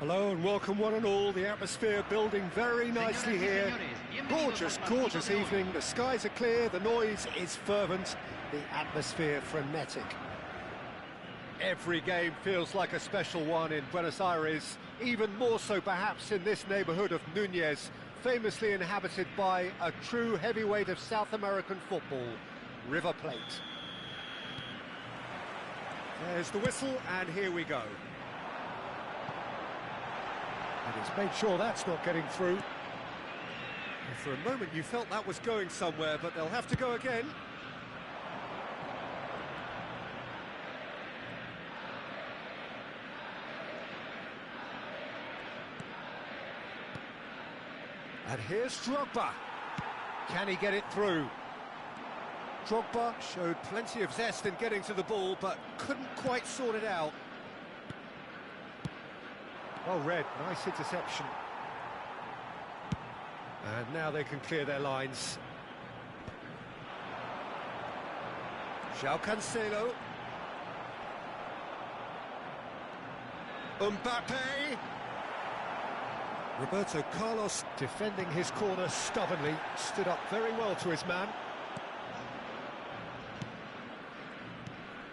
Hello and welcome one and all. The atmosphere building very nicely here. Gorgeous, gorgeous evening. The skies are clear, the noise is fervent, the atmosphere frenetic. Every game feels like a special one in Buenos Aires, even more so perhaps in this neighbourhood of Núñez, famously inhabited by a true heavyweight of South American football, River Plate. There's the whistle, and here we go. And he's made sure that's not getting through. And for a moment you felt that was going somewhere, but they'll have to go again. And here's Drogba. Can he get it through? Drogba showed plenty of zest in getting to the ball, but couldn't quite sort it out. Well read, nice interception. And now they can clear their lines. João Cancelo. Mbappe. Roberto Carlos defending his corner stubbornly, stood up very well to his man.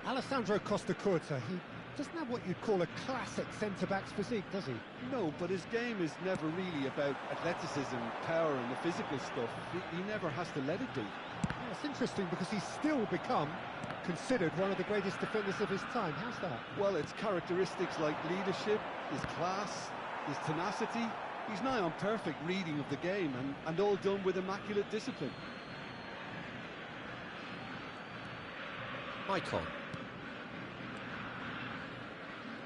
Alessandro Costa Curta, he doesn't have what you'd call a classic centre-back's physique, does he? No, but his game is never really about athleticism, power and the physical stuff. He never has to let it be. Well, it's interesting because he's still become considered one of the greatest defenders of his time. How's that? Well, it's characteristics like leadership, his class, his tenacity. He's nigh on perfect reading of the game and all done with immaculate discipline. Icon.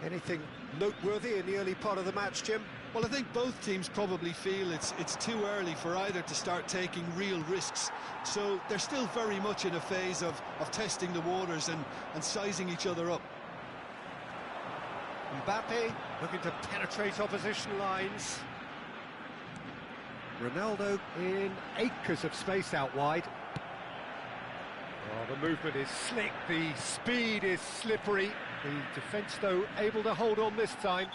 Anything noteworthy in the early part of the match, Jim? Well, I think both teams probably feel it's too early for either to start taking real risks. So they're still very much in a phase of testing the waters and sizing each other up. Mbappe looking to penetrate opposition lines. Ronaldo in acres of space out wide. Oh, the movement is slick, the speed is slippery. The defence, though, able to hold on this time.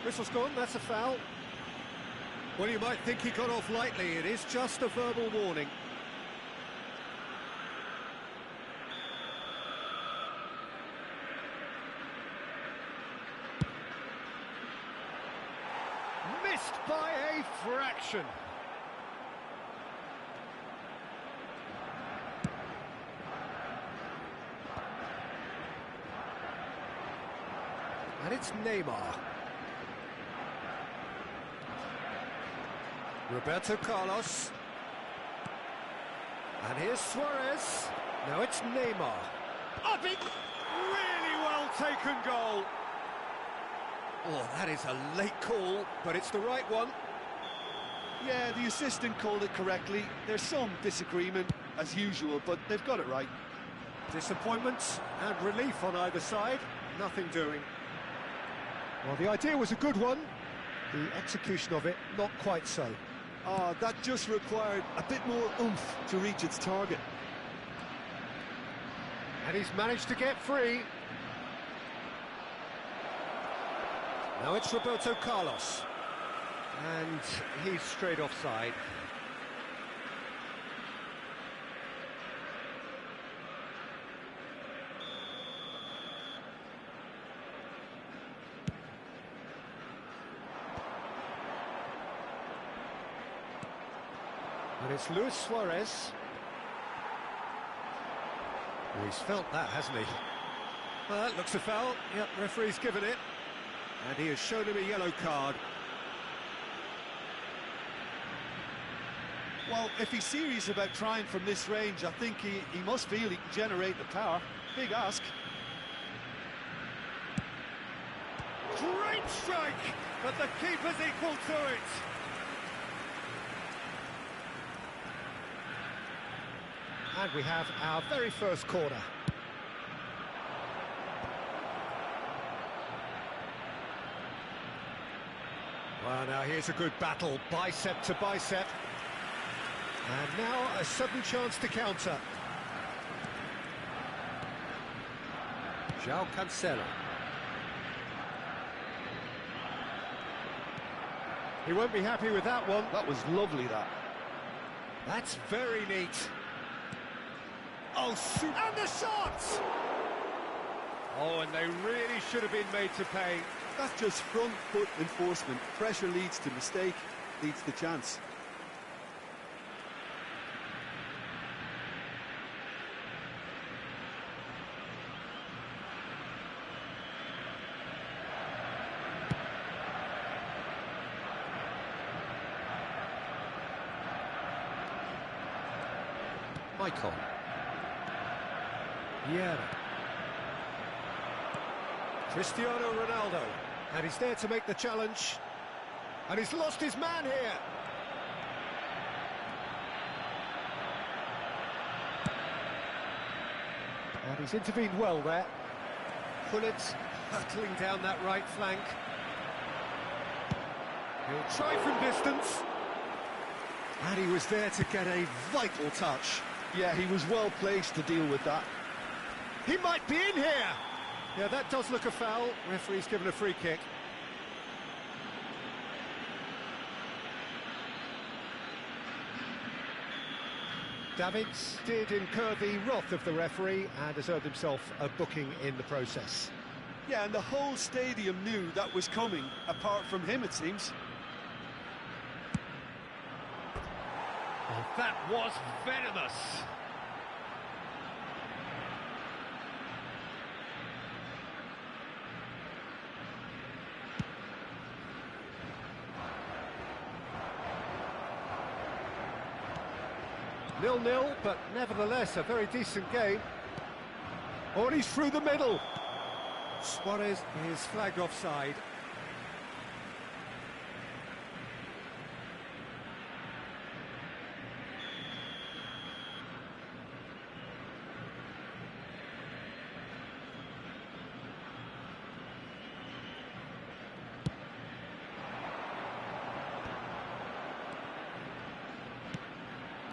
Whistle's gone, that's a foul. Well, you might think he got off lightly, it is just a verbal warning. Missed by a fraction. And it's Neymar. Roberto Carlos. And here's Suarez. Now it's Neymar. A big, really well taken goal. Oh, that is a late call, but it's the right one. Yeah, the assistant called it correctly. There's some disagreement, as usual, but they've got it right. Disappointment and relief on either side. Nothing doing. Well, the idea was a good one. The execution of it, not quite so. That just required a bit more oomph to reach its target. And he's managed to get free. Now it's Roberto Carlos. And he's straight offside. And it's Luis Suarez. Oh, he's felt that, hasn't he? Well, that looks a foul. Yep, referee's given it. And he has shown him a yellow card. Well, if he's serious about trying from this range, I think he must feel he can generate the power. Big ask. Great strike, but the keeper's equal to it. And we have our very first corner. Well, now here's a good battle, bicep to bicep. And now a sudden chance to counter. João Cancelo. He won't be happy with that one. That was lovely, that. That's very neat. Oh, shoot. And the shot! Oh, and they really should have been made to pay. That's just front foot enforcement. Pressure leads to mistake, leads to chance. Michael. Yeah. Cristiano Ronaldo. And he's there to make the challenge. And he's lost his man here. And he's intervened well there. Pullet hurtling down that right flank. He'll try from distance. And he was there to get a vital touch. Yeah, he was well placed to deal with that. He might be in here! Yeah, that does look a foul. Referee's given a free kick. Davids did incur the wrath of the referee and has earned himself a booking in the process. Yeah, and the whole stadium knew that was coming, apart from him, it seems. Oh, that was venomous. Nil-nil, but nevertheless a very decent game. Oh, and he's through the middle. Suarez is flagged offside.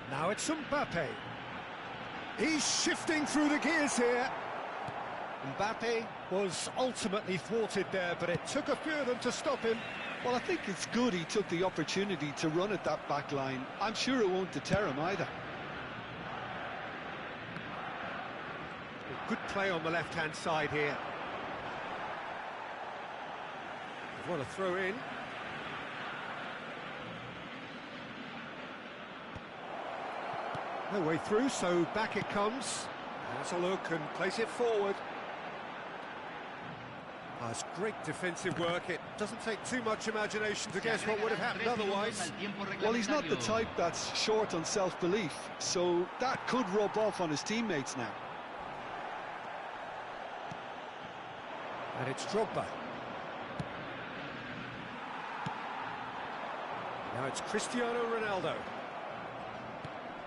Now it's Mbappe. He's shifting through the gears here. Mbappe was ultimately thwarted there, but it took a few of them to stop him. Well, I think it's good he took the opportunity to run at that back line. I'm sure it won't deter him either. Good play on the left-hand side here. What a throw in. No way through, so back it comes. Has a look and place it forward. Oh, it's great defensive work. It doesn't take too much imagination to guess what would have happened otherwise. Well, he's not the type that's short on self-belief, so that could rub off on his teammates now. And it's Drogba. Now it's Cristiano Ronaldo.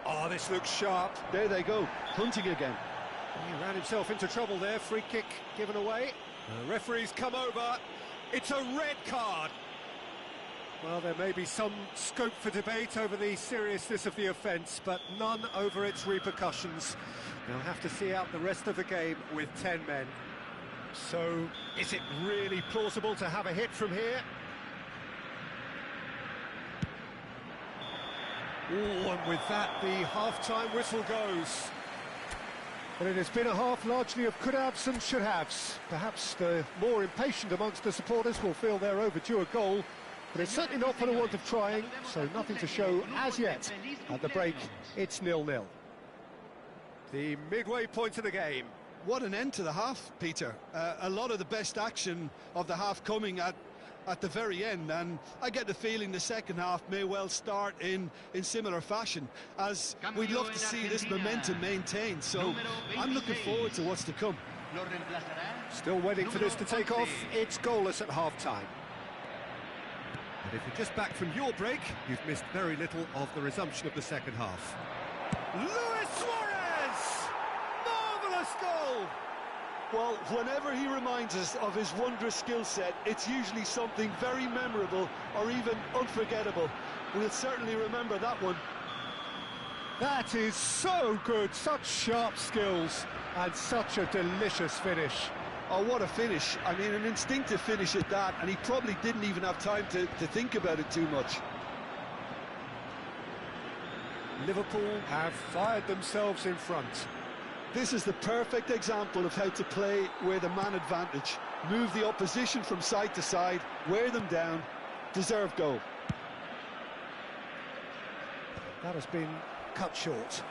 Oh, this looks sharp. There they go, hunting again. He ran himself into trouble there. Free kick given away. The referee's come over. It's a red card. Well, there may be some scope for debate over the seriousness of the offence, but none over its repercussions. They'll have to see out the rest of the game with 10 men. So, is it really plausible to have a hit from here? Oh, and with that, the half-time whistle goes. But it has been a half largely of could-haves and should-haves. Perhaps the more impatient amongst the supporters will feel they're overdue a goal, but it's certainly not for the want of trying, so nothing to show as yet. At the break, it's 0-0. The midway point of the game. What an end to the half, Peter. A lot of the best action of the half coming at the very end, and I get the feeling the second half may well start in similar fashion, as we'd love to see this momentum maintained, so I'm looking forward to what's to come. Still waiting for this to take off. It's goalless at half-time. And if you're just back from your break, you've missed very little of the resumption of the second half. Luis Suarez! Marvellous goal! Well, whenever he reminds us of his wondrous skill set, it's usually something very memorable or even unforgettable. We'll certainly remember that one. That is so good, such sharp skills and such a delicious finish. Oh, what a finish. I mean, an instinctive finish at that, and he probably didn't even have time to think about it too much. Liverpool have fired themselves in front. This is the perfect example of how to play with a man advantage. Move the opposition from side to side, wear them down, deserve goal. That has been cut short.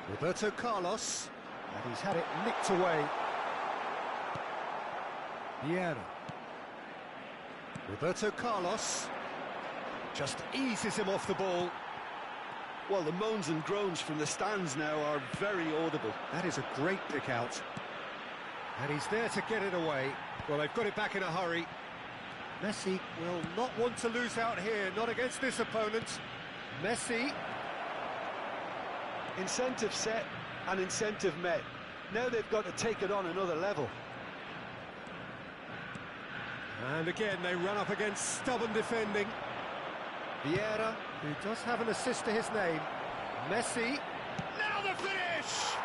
Roberto Carlos, and he's had it nicked away. Vieira. Roberto Carlos just eases him off the ball. Well, the moans and groans from the stands now are very audible. That is a great pick out. And he's there to get it away. Well, they've got it back in a hurry. Messi will not want to lose out here, not against this opponent. Messi. Incentive set and incentive met. Now they've got to take it on another level. And again, they run up against stubborn defending. Vieira, who does have an assist to his name. Messi. Now the finish!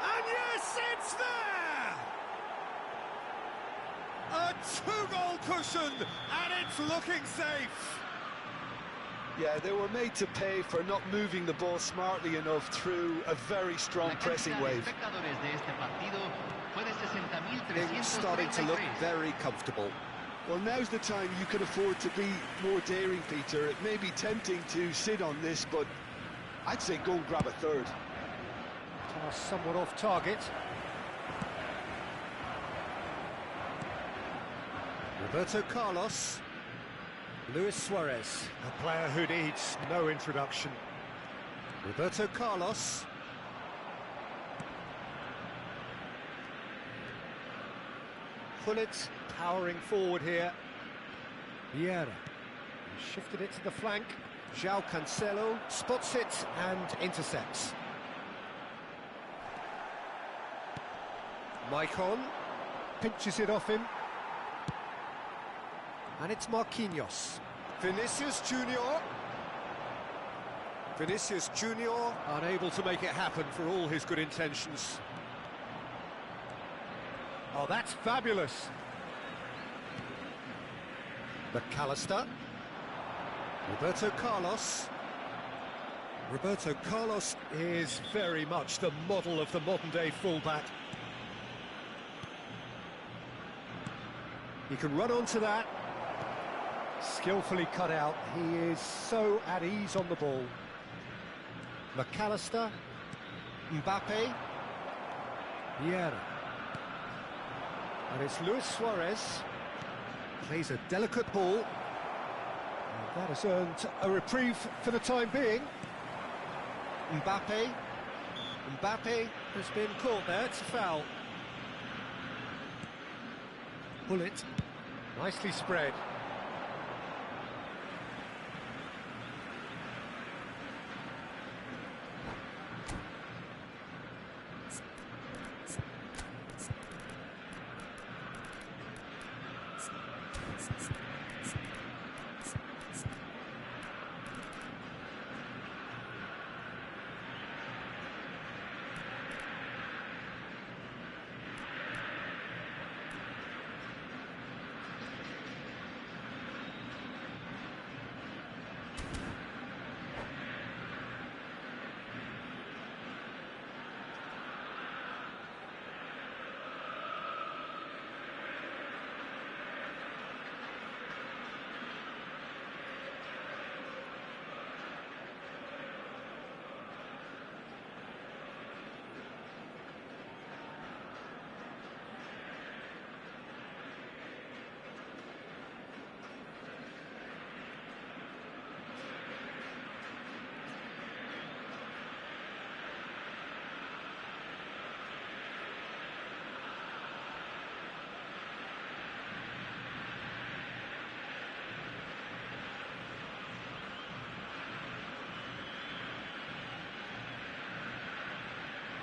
And yes, it's there! A two-goal cushion, and it's looking safe. Yeah, they were made to pay for not moving the ball smartly enough through a very strong pressing wave. Things starting to look very comfortable. Well, now's the time you can afford to be more daring, Peter. It may be tempting to sit on this, but I'd say go and grab a third. Pass somewhat off target. Roberto Carlos. Luis Suarez, a player who needs no introduction. Roberto Carlos. Pullet powering forward here. Vieira shifted it to the flank. João Cancelo spots it and intercepts. Maicon pinches it off him. And it's Marquinhos. Vinicius Junior. Vinicius Junior unable to make it happen for all his good intentions. Oh, that's fabulous. McAllister. Roberto Carlos. Roberto Carlos is very much the model of the modern-day fullback. He can run onto that. Skillfully cut out. He is so at ease on the ball. McAllister. Mbappe. Vieira. And it's Luis Suarez. Plays a delicate ball. And that has earned a reprieve for the time being. Mbappe. Mbappe has been caught there. It's a foul. Bullet. Nicely spread.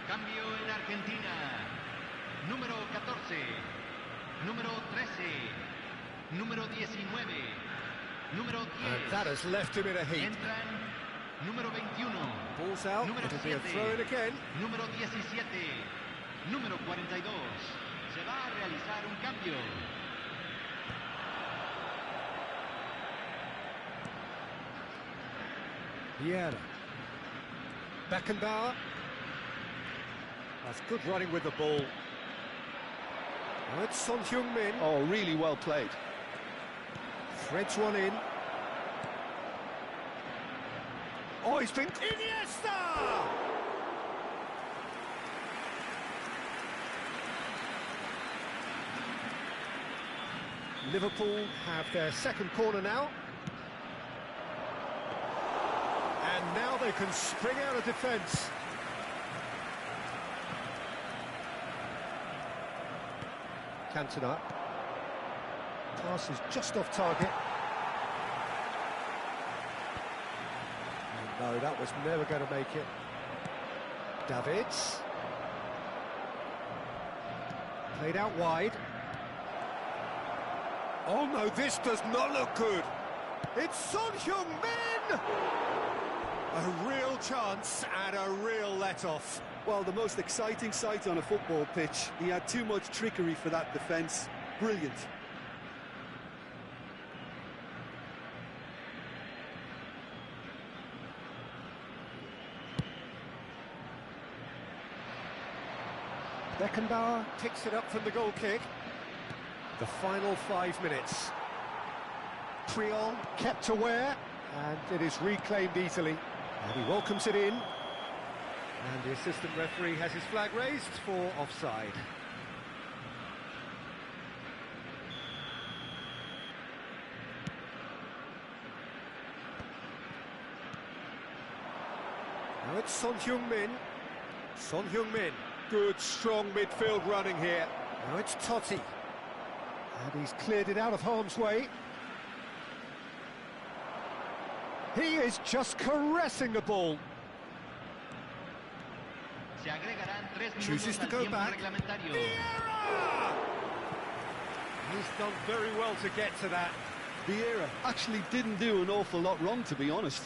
Cambio en Argentina. Número 14, número 13, número 19, número 10. And that has left him in a heap. Entran Número 21. Ball's out, Número it'll be a 7. throw-in again. Número 17. Número 42. Se va a realizar un cambio. Vieira. Beckenbauer. That's good running with the ball. Now it's Son Heung-min. Oh, really well played. Threads one in. Oh, he's been... Iniesta! Liverpool have their second corner now. And now they can spring out of defence. Cantona. Pass is just off target. No, that was never going to make it. Davids. Played out wide. Oh no, this does not look good. It's Son Heung-min! A real chance and a real let-off. Well, the most exciting sight on a football pitch. He had too much trickery for that defence. Brilliant. Beckenbauer picks it up from the goal kick. The final 5 minutes. Priol kept aware, and it is reclaimed easily. And he welcomes it in. And the assistant referee has his flag raised for offside. Now it's Son Heung-min. Son Heung-min. Good, strong midfield running here. Now it's Totti. And he's cleared it out of harm's way. He is just caressing the ball. Chooses to go back. Vieira! He's done very well to get to that. Vieira actually didn't do an awful lot wrong, to be honest.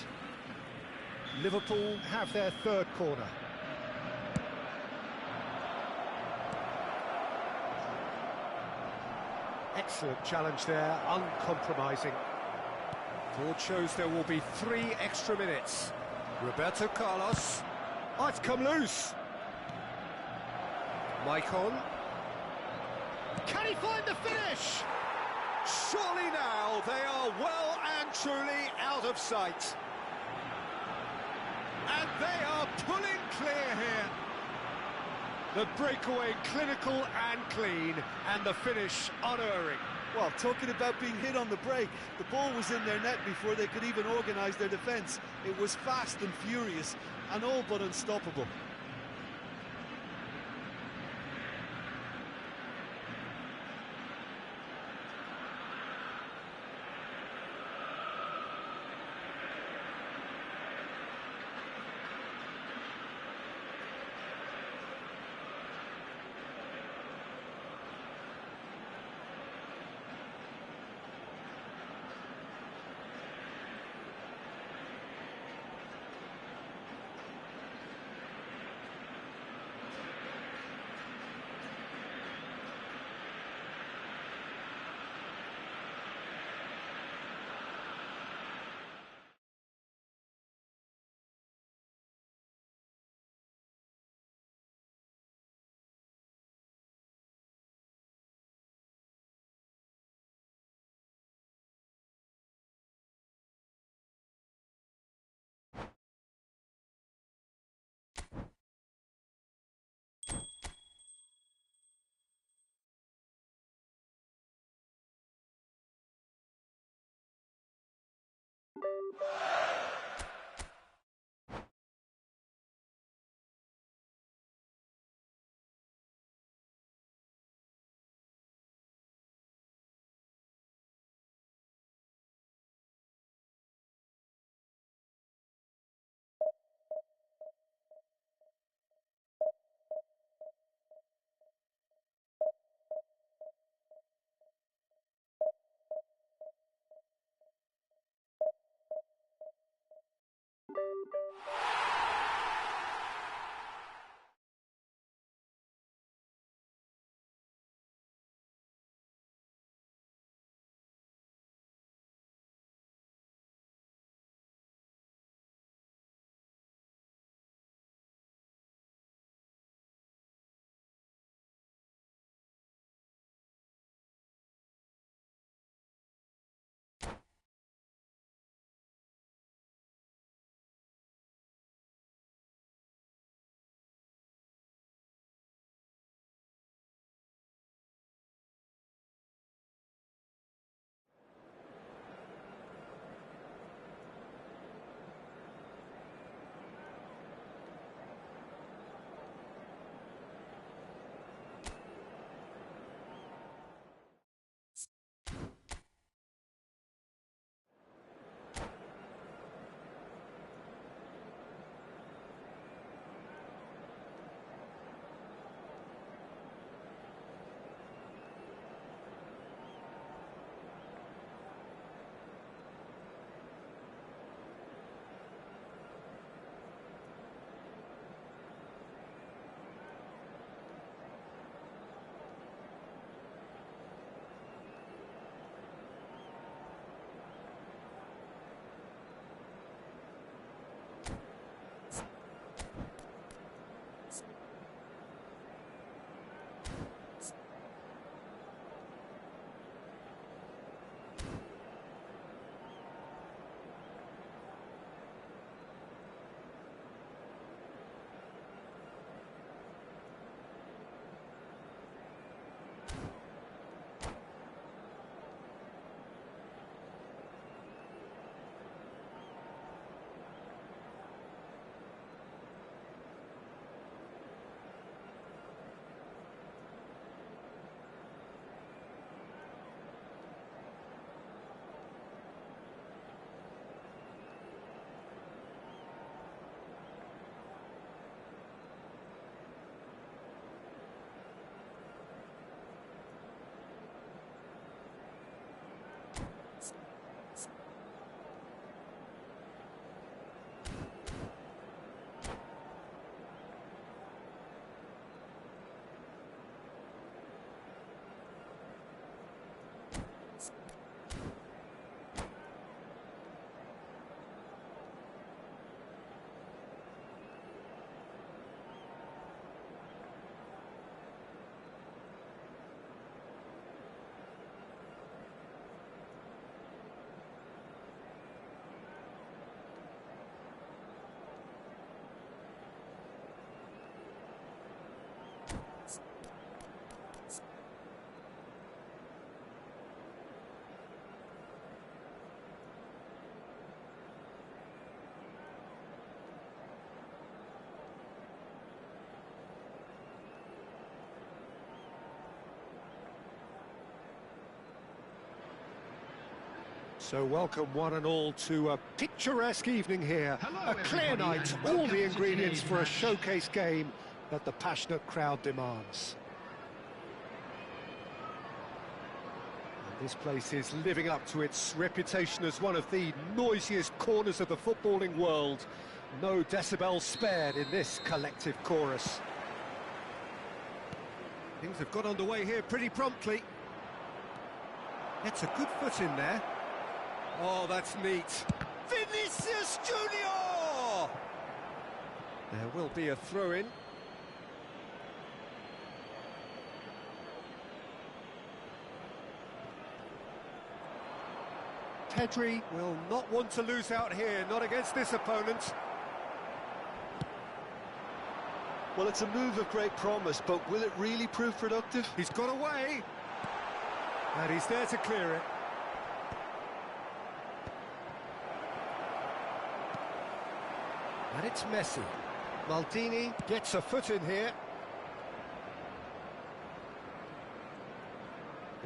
Liverpool have their third corner. Excellent challenge there, uncompromising. Board shows there will be 3 extra minutes. Roberto Carlos. Oh, it's come loose. Maicon. Can he find the finish? Surely now they are well and truly out of sight. And they are pulling clear here. The breakaway clinical and clean, and the finish unerring. Well, talking about being hit on the break, the ball was in their net before they could even organise their defence. It was fast and furious, and all but unstoppable. So welcome one and all to a picturesque evening here. Hello, A clear everybody, night, and all welcome the to ingredients today's for a match. showcase game that the passionate crowd demands. And this place is living up to its reputation as one of the noisiest corners of the footballing world. No decibels spared in this collective chorus. Things have got underway here pretty promptly. It's a good foot in there. Oh, that's neat. Vinicius Junior! There will be a throw-in. Pedri will not want to lose out here, not against this opponent. Well, it's a move of great promise, but will it really prove productive? He's got away. And he's there to clear it. And it's Messi. Maldini gets a foot in here.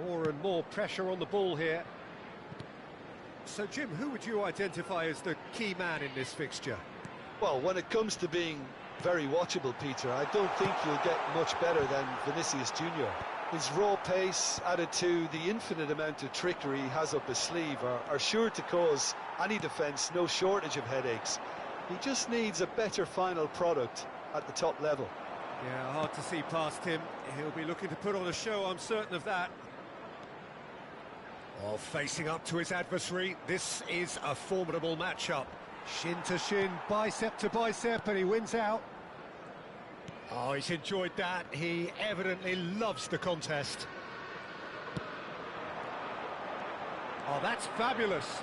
More and more pressure on the ball here. So, Jim, who would you identify as the key man in this fixture? Well, when it comes to being very watchable, Peter, I don't think you'll get much better than Vinicius Junior. His raw pace, added to the infinite amount of trickery he has up his sleeve, are sure to cause any defence no shortage of headaches. He just needs a better final product at the top level. Yeah, hard to see past him. He'll be looking to put on a show, I'm certain of that. Oh, facing up to his adversary, this is a formidable matchup. Shin to shin, bicep to bicep, and he wins out. Oh, he's enjoyed that. He evidently loves the contest. Oh, that's fabulous.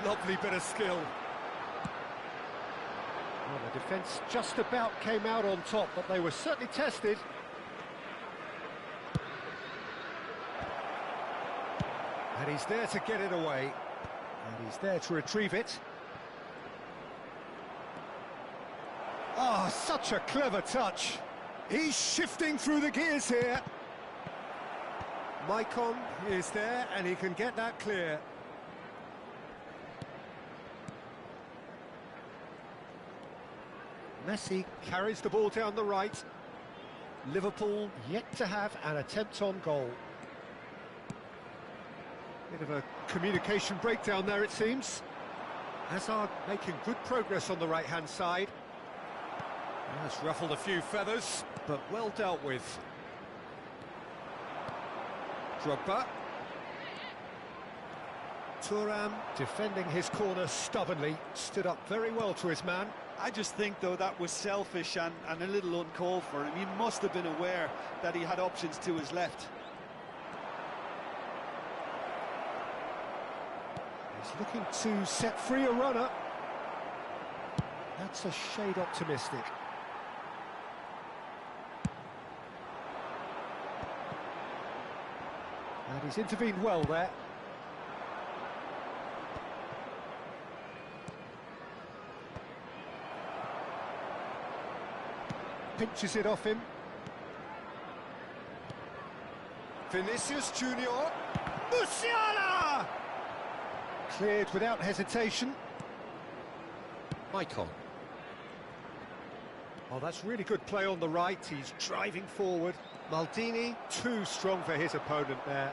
Lovely bit of skill. Well, the defence just about came out on top, but they were certainly tested. And he's there to get it away. And he's there to retrieve it. Oh, such a clever touch. He's shifting through the gears here. Maicon is there, and he can get that clear. Messi carries the ball down the right. Liverpool yet to have an attempt on goal. Bit of a communication breakdown there, it seems. Hazard making good progress on the right-hand side. That's ruffled a few feathers, but well dealt with. Drogba. Thuram defending his corner stubbornly, stood up very well to his man. I just think, though, that was selfish and a little uncalled for him. He must have been aware that he had options to his left. He's looking to set free a runner. That's a shade optimistic. And he's intervened well there. Pinches it off him. Vinicius Junior. Musiala! Cleared without hesitation. Maicon. Oh, that's really good play on the right. He's driving forward. Maldini, too strong for his opponent there.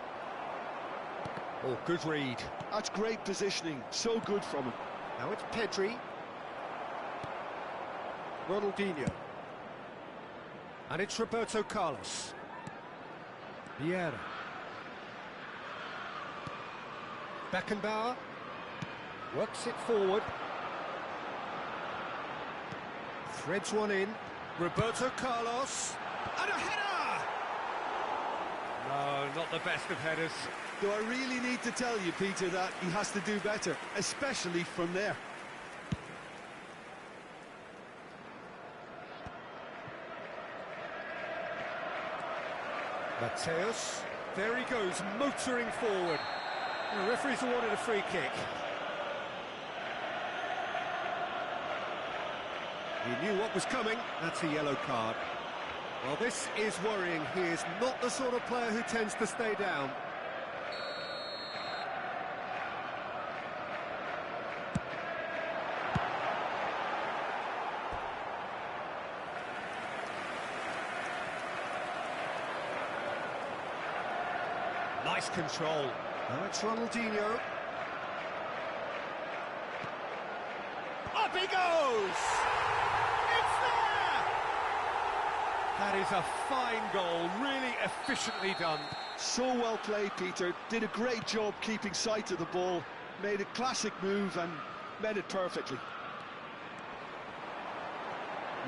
Oh, good read. That's great positioning. So good from him. Now it's Pedri. Ronaldinho. And it's Roberto Carlos. Vieira. Beckenbauer. Works it forward. Threads one in. Roberto Carlos. And a header! No, not the best of headers. Do I really need to tell you, Peter, that he has to do better, especially from there? Mateus, there he goes, motoring forward. The referee's awarded a free kick. He knew what was coming. That's a yellow card. Well, this is worrying. He is not the sort of player who tends to stay down. Nice control. Now it's Ronaldinho. Up he goes! It's there! That is a fine goal, really efficiently done. So well played, Peter. Did a great job keeping sight of the ball. Made a classic move and met it perfectly.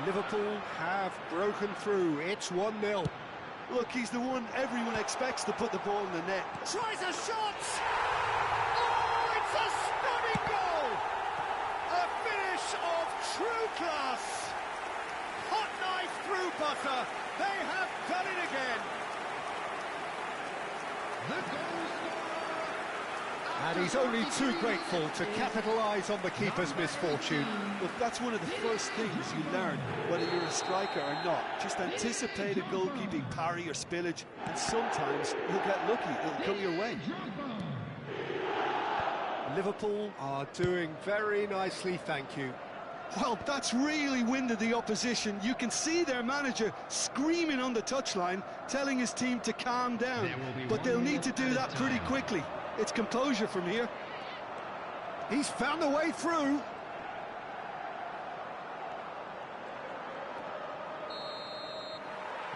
Liverpool have broken through. It's 1-0. Look, he's the one everyone expects to put the ball in the net. Tries a shot! Oh, it's a stunning goal! A finish of true class! Hot knife through butter. They have done it again. The goal scorer. And he's only too grateful to capitalise on the keeper's misfortune. Look, that's one of the first things you learn, whether you're a striker or not. Just anticipate a goalkeeping parry or spillage, and sometimes you'll get lucky, it'll come your way. Liverpool are doing very nicely, thank you. Well, that's really winded the opposition. You can see their manager screaming on the touchline, telling his team to calm down. But they'll need to do that pretty quickly. It's composure from here. He's found a way through.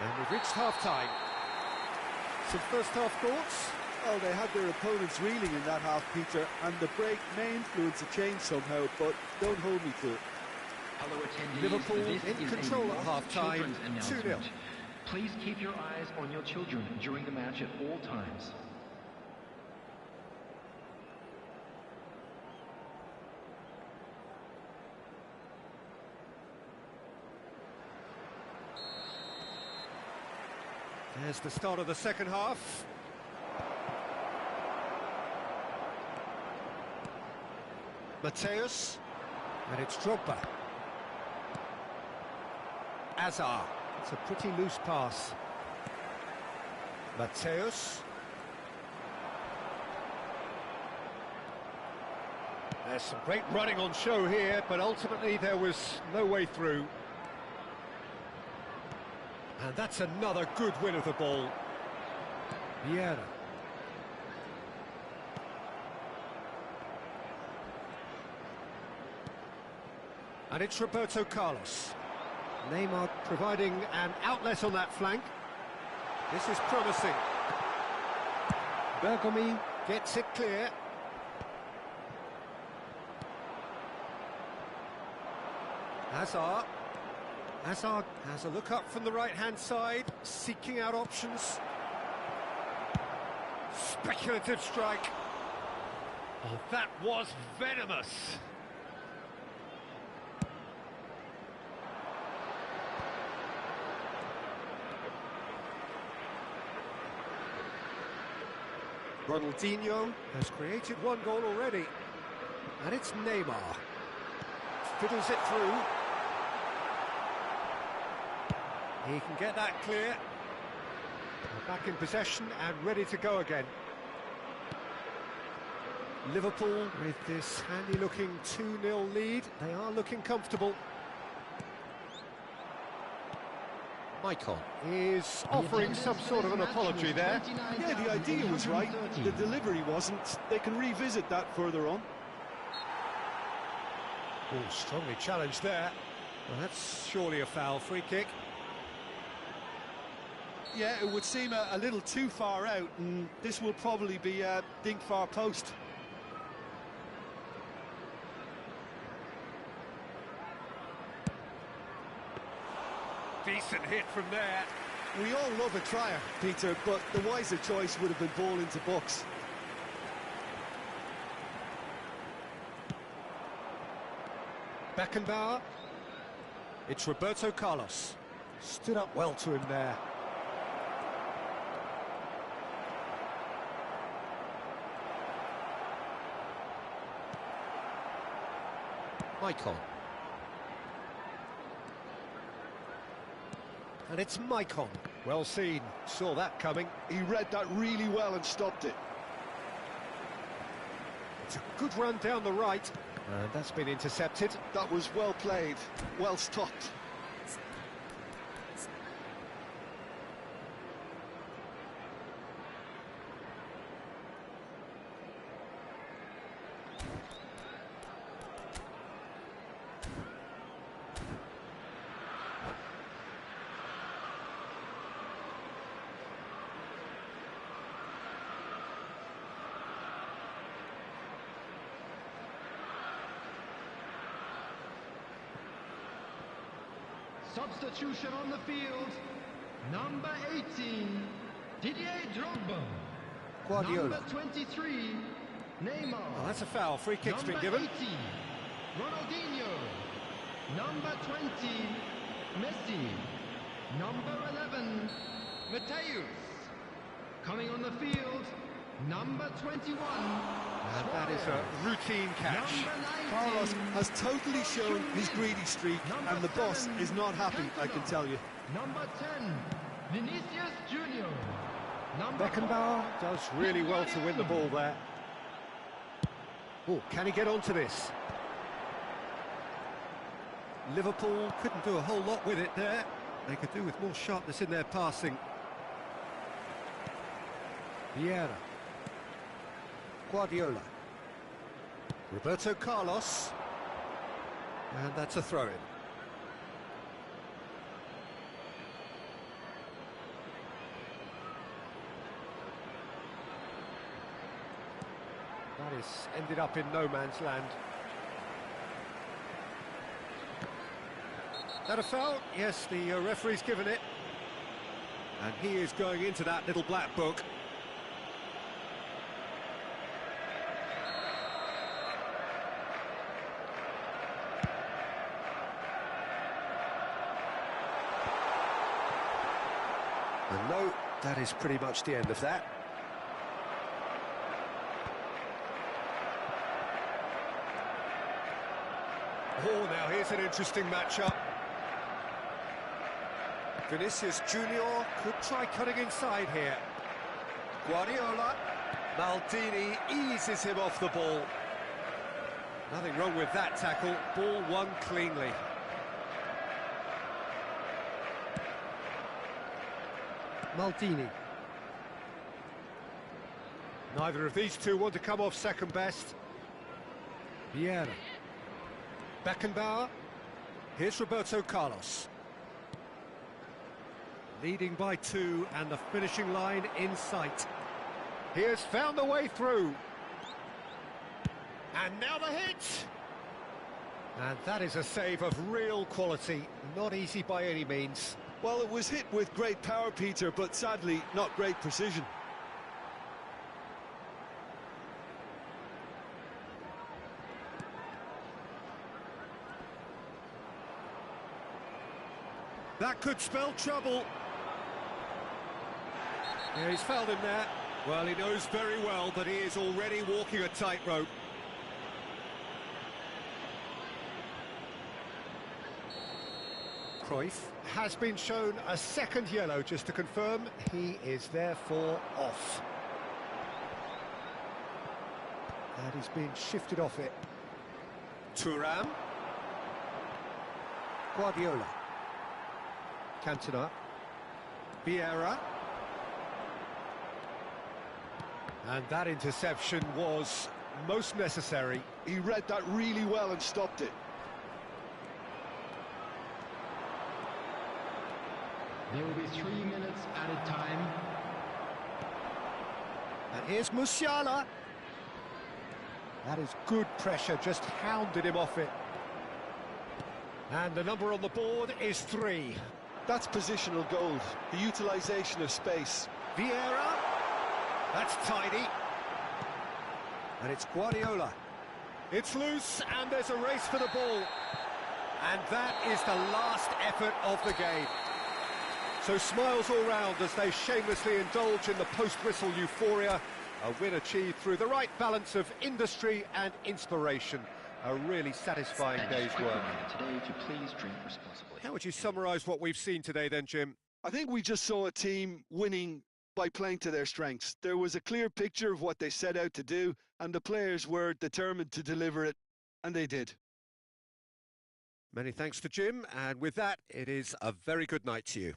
And we've reached half-time. Some first-half thoughts? Well, they had their opponents reeling in that half, Peter, and the break may influence a change somehow, but don't hold me to it. Hello, attendees. Liverpool This in is control a at half-time, children's 2-0. announcement. Please keep your eyes on your children during the match at all times. There's the start of the second half. Mateus, and it's Drogba. Azar, it's a pretty loose pass. Mateus. There's some great running on show here, but ultimately there was no way through. And that's another good win of the ball. Vieira. And it's Roberto Carlos. Neymar providing an outlet on that flank. This is promising. Bergomi gets it clear. Hazard. Hazard has a look up from the right-hand side, seeking out options. Speculative strike. Oh, that was venomous. Ronaldinho has created one goal already. And it's Neymar. Fiddles it through. He can get that clear. We're back in possession and ready to go again. Liverpool with this handy-looking 2-0 lead. They are looking comfortable. Maicon is offering some sort of an apology there. Yeah, the idea was right. The delivery wasn't. They can revisit that further on. Oh, strongly challenged there. Well, that's surely a foul. Free kick. Yeah, it would seem a little too far out, and this will probably be a dink far post. Decent hit from there. We all love a trier, Peter, but the wiser choice would have been ball into box. Beckenbauer. It's Roberto Carlos. Stood up well to him there. Maicon. And it's Maicon. Well seen, saw that coming. He read that really well and stopped it. It's a good run down the right. And that's been intercepted. That was well played, well stopped. Substitution on the field. Number 18, Didier Drogba. Guardiola. Number 23, Neymar. Oh, that's a foul. Free kick's been given. Number 18, Ronaldinho. Number 20, Messi. Number 11, Mateus. Coming on the field, number 21. And that is a routine catch. Carlos has totally shown his greedy streak, and the boss is not happy, I can tell you. Number 10, Vinicius Junior. Beckenbauer does really well to win the ball there. Oh, can he get onto this? Liverpool couldn't do a whole lot with it there. They could do with more sharpness in their passing. Vieira. Guardiola. Roberto Carlos. And that's a throw-in. That is ended up in no man's land. That a foul? Yes, the referee's given it. And he is going into that little black book. And no, that is pretty much the end of that. Oh, now here's an interesting matchup. Vinicius Junior could try cutting inside here. Guardiola. Maldini eases him off the ball. Nothing wrong with that tackle. Ball won cleanly. Maldini. Neither of these two want to come off second best. Vieira. Beckenbauer. Here's Roberto Carlos. Leading by 2 and the finishing line in sight. He has found the way through. And now the hit! And that is a save of real quality. Not easy by any means. Well, it was hit with great power, Peter, but sadly not great precision. That could spell trouble. Yeah, he's fouled him there. Well, he knows very well that he is already walking a tightrope. Cruyff has been shown a second yellow, just to confirm. He is therefore off. And he's been shifted off it. Thuram. Guardiola. Cantona. Vieira. And that interception was most necessary. He read that really well and stopped it. There will be 3 minutes added time. And here's Musiala. That is good pressure, just hounded him off it. And the number on the board is 3. That's positional gold, the utilisation of space. Vieira. That's tidy. And it's Guardiola. It's loose, and there's a race for the ball. And that is the last effort of the game. So smiles all round as they shamelessly indulge in the post-whistle euphoria. A win achieved through the right balance of industry and inspiration. A really satisfying day's work. Today to please drink responsibly. How would you summarise what we've seen today then, Jim? I think we just saw a team winning by playing to their strengths. There was a clear picture of what they set out to do, and the players were determined to deliver it, and they did. Many thanks to Jim, and with that, it is a very good night to you.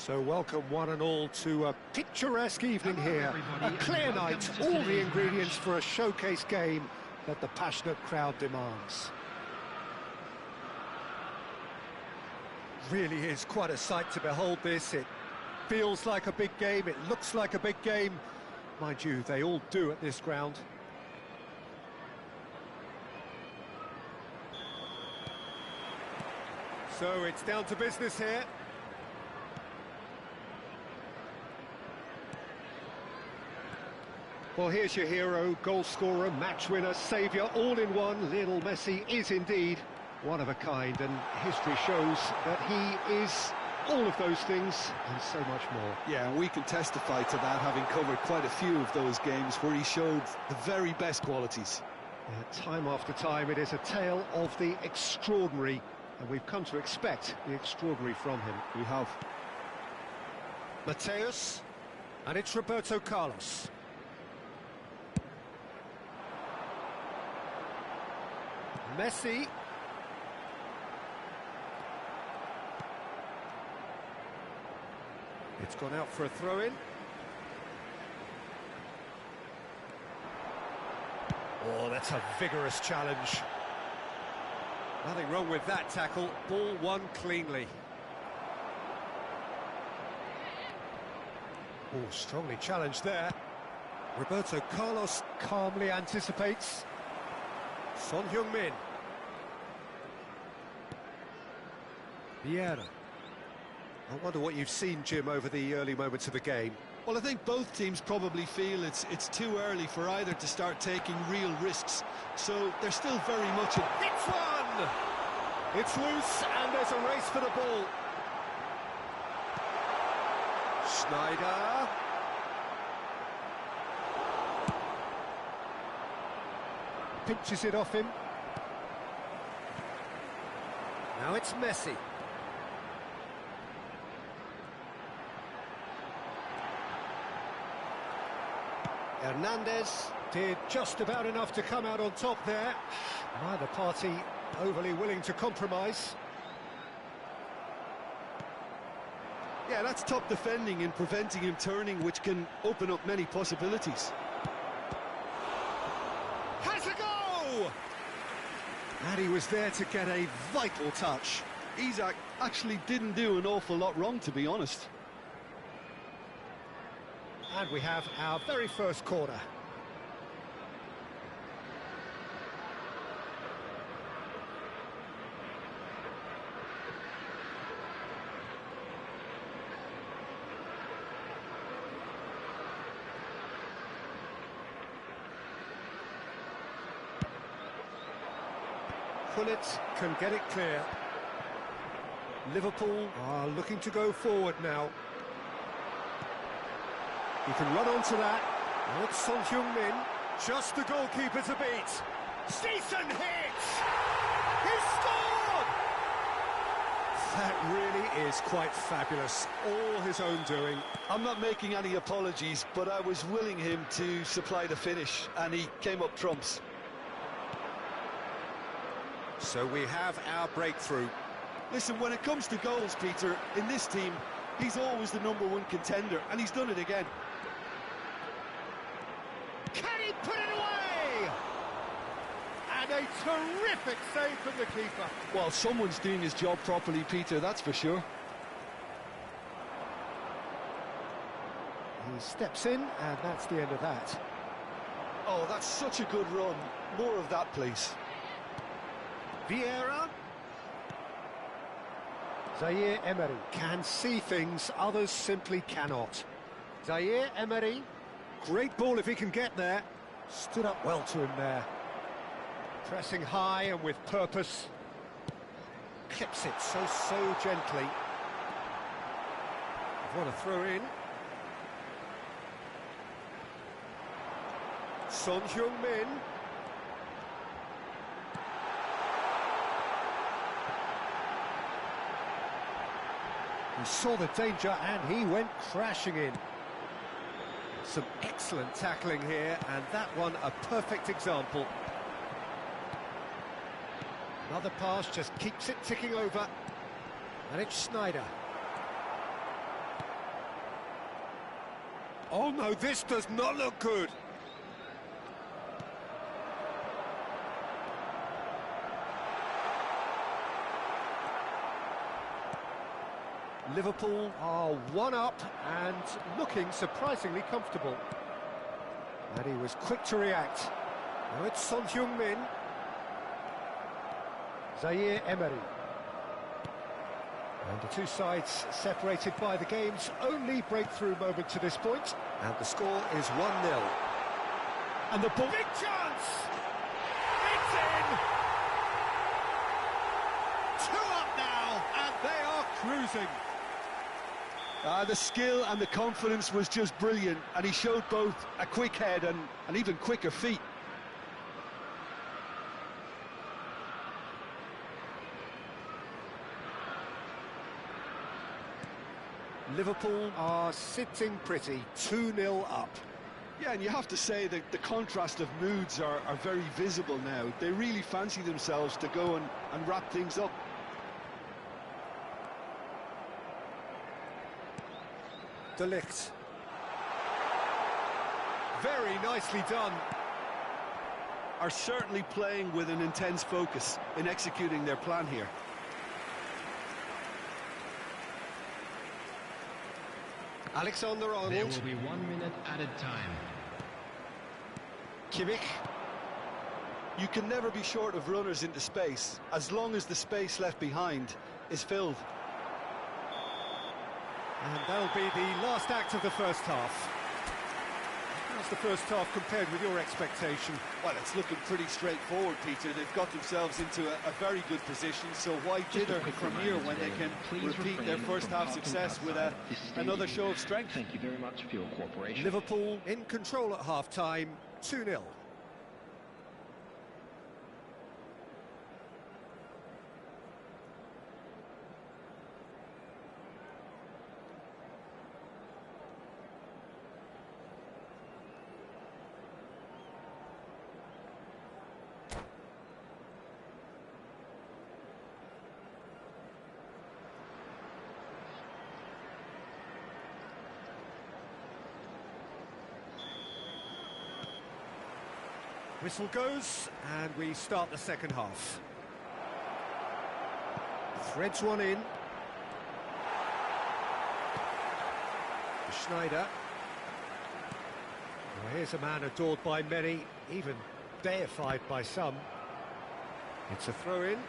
So welcome one and all to a picturesque evening here. A clear night, all the ingredients for a showcase game that the passionate crowd demands. Really is quite a sight to behold this. It feels like a big game, it looks like a big game. Mind you, they all do at this ground. So it's down to business here. Well, here's your hero, goal scorer, match winner, saviour, all in one. Lionel Messi is indeed one of a kind, and history shows that he is all of those things and so much more. Yeah, and we can testify to that, having covered quite a few of those games where he showed the very best qualities. Yeah, time after time, it is a tale of the extraordinary, and we've come to expect the extraordinary from him. We have. Mateus, and it's Roberto Carlos. Messi. It's gone out for a throw-in. Oh, that's a vigorous challenge. Nothing wrong with that tackle. Ball won cleanly. Oh, strongly challenged there. Roberto Carlos calmly anticipates. Son Heung-min. Vieira. I wonder what you've seen, Jim, over the early moments of the game. Well, I think both teams probably feel it's too early for either to start taking real risks. So they're still very much in... It's one! It's loose, and there's a race for the ball. Schneider. Pinches it off him. Now it's Messi. Hernandez did just about enough to come out on top there. Neither party overly willing to compromise. Yeah, that's top defending and preventing him turning, which can open up many possibilities. Has a go! And he was there to get a vital touch. Isak actually didn't do an awful lot wrong, to be honest. And we have our very first corner. Gullit can get it clear. Liverpool are looking to go forward now. He can run onto that. Oh, it's Son Heung-min. Just the goalkeeper to beat. Steason hits! He scored! That really is quite fabulous. All his own doing. I'm not making any apologies, but I was willing him to supply the finish, and he came up trumps. So we have our breakthrough. Listen, when it comes to goals, Peter, in this team, he's always the #1 contender, and he's done it again. Can he put it away? And a terrific save from the keeper. Well, someone's doing his job properly, Peter, that's for sure. He steps in, and that's the end of that. Oh, that's such a good run. More of that, please. Vieira. Zaire Emery can see things others simply cannot. Zaire Emery, great ball if he can get there. Stood up well to him there. Pressing high and with purpose. Clips it so gently. What a throw in. Son Heung-min. He saw the danger and he went crashing in. Some excellent tackling here, and that one a perfect example. Another pass just keeps it ticking over. And it's Schneider. Oh no, this does not look good. Liverpool are one up and looking surprisingly comfortable. And he was quick to react. Now it's Son Heung-min. Zaire Emery. And the two sides separated by the game's only breakthrough moment to this point. And the score is 1-0. And the ball... Big chance! It's in! 2 up now, and they are cruising. The skill and the confidence was just brilliant, and he showed both a quick head and even quicker feet. Liverpool are sitting pretty, 2-0 up. Yeah, and you have to say that the contrast of moods are very visible now. They really fancy themselves to go and wrap things up. De Ligt. Very nicely done. Are certainly playing with an intense focus in executing their plan here. Alexander-Arnold. There will be 1 minute added time. Kimmich. You can never be short of runners into space, as long as the space left behind is filled. And that'll be the last act of the first half. How's the first half compared with your expectation? Well, it's looking pretty straightforward, Peter. They've got themselves into a very good position, so why jitter from here when they can repeat their first half success with another show of strength? Thank you very much for your cooperation. Liverpool in control at half-time, 2-0. Whistle goes, and we start the second half. Threads one in. Schneider. Well, here's a man adored by many, even deified by some. It's a throw-in.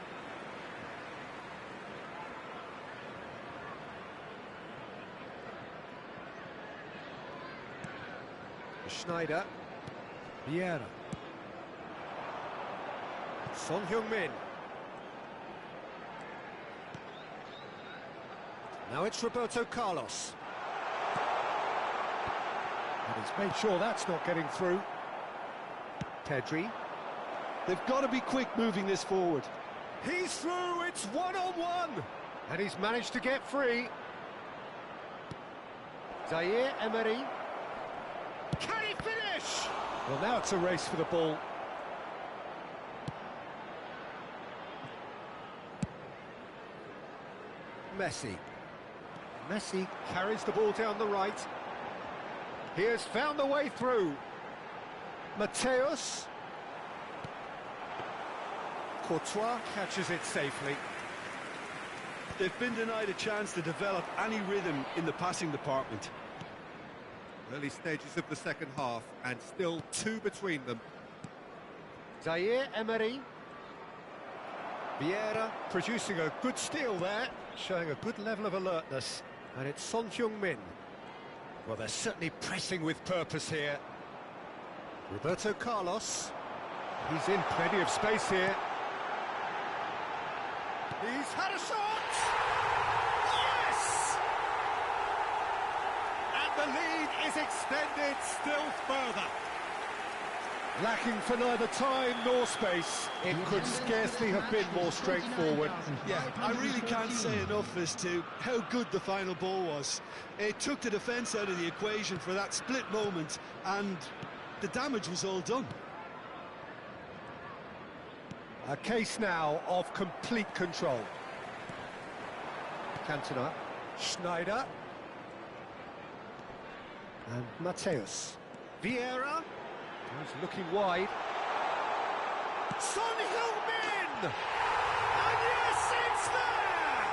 Schneider. Vieira. Son Heung-min. Now it's Roberto Carlos. And he's made sure that's not getting through. Pedri. They've got to be quick moving this forward. He's through, it's one-on-one. And he's managed to get free. Zaire Emery. Can he finish? Well, now it's a race for the ball. Messi. Messi carries the ball down the right. He has found the way through. Mateus. Courtois catches it safely. They've been denied a chance to develop any rhythm in the passing department. Early stages of the second half, and still 2 between them. Zaire Emery. Vieira producing a good steal there, showing a good level of alertness. And it's Son Heung-min. Well, they're certainly pressing with purpose here. Roberto Carlos. He's in plenty of space here. He's had a shot! Yes! And the lead is extended still further. Lacking for neither time nor space. It could scarcely have been more straightforward. Yeah, I really can't say enough as to how good the final ball was. It took the defence out of the equation for that split moment, and the damage was all done. A case now of complete control. Cantona. Schneider. And Mateus. Vieira. He's looking wide. Son Heung-min! And yes, it's there!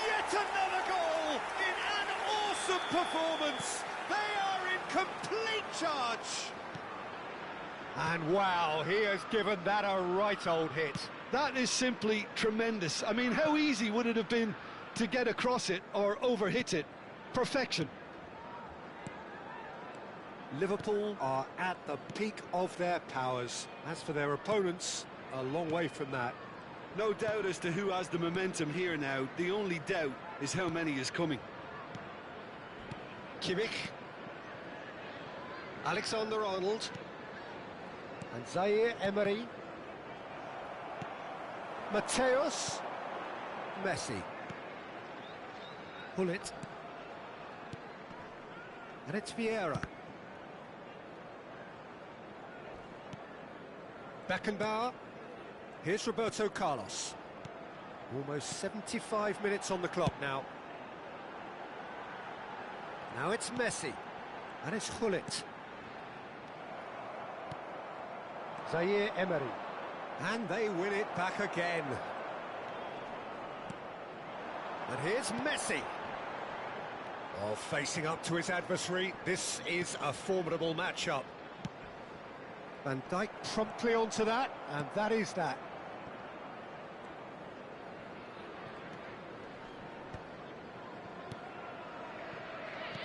Yet another goal in an awesome performance. They are in complete charge. And wow, he has given that a right old hit. That is simply tremendous. I mean, how easy would it have been to get across it or overhit it? Perfection. Liverpool are at the peak of their powers. As for their opponents, a long way from that. No doubt as to who has the momentum here now. The only doubt is how many is coming. Kimmich. Alexander-Arnold. And Zaire Emery. Mateus. Messi. Hullet. And it's Vieira. Beckenbauer. Here's Roberto Carlos. Almost 75 minutes on the clock now. Now it's Messi. And it's Hullet. Zaire Emery. And they win it back again. And here's Messi. Well, facing up to his adversary, this is a formidable matchup. Van Dijk promptly onto that, and that is that.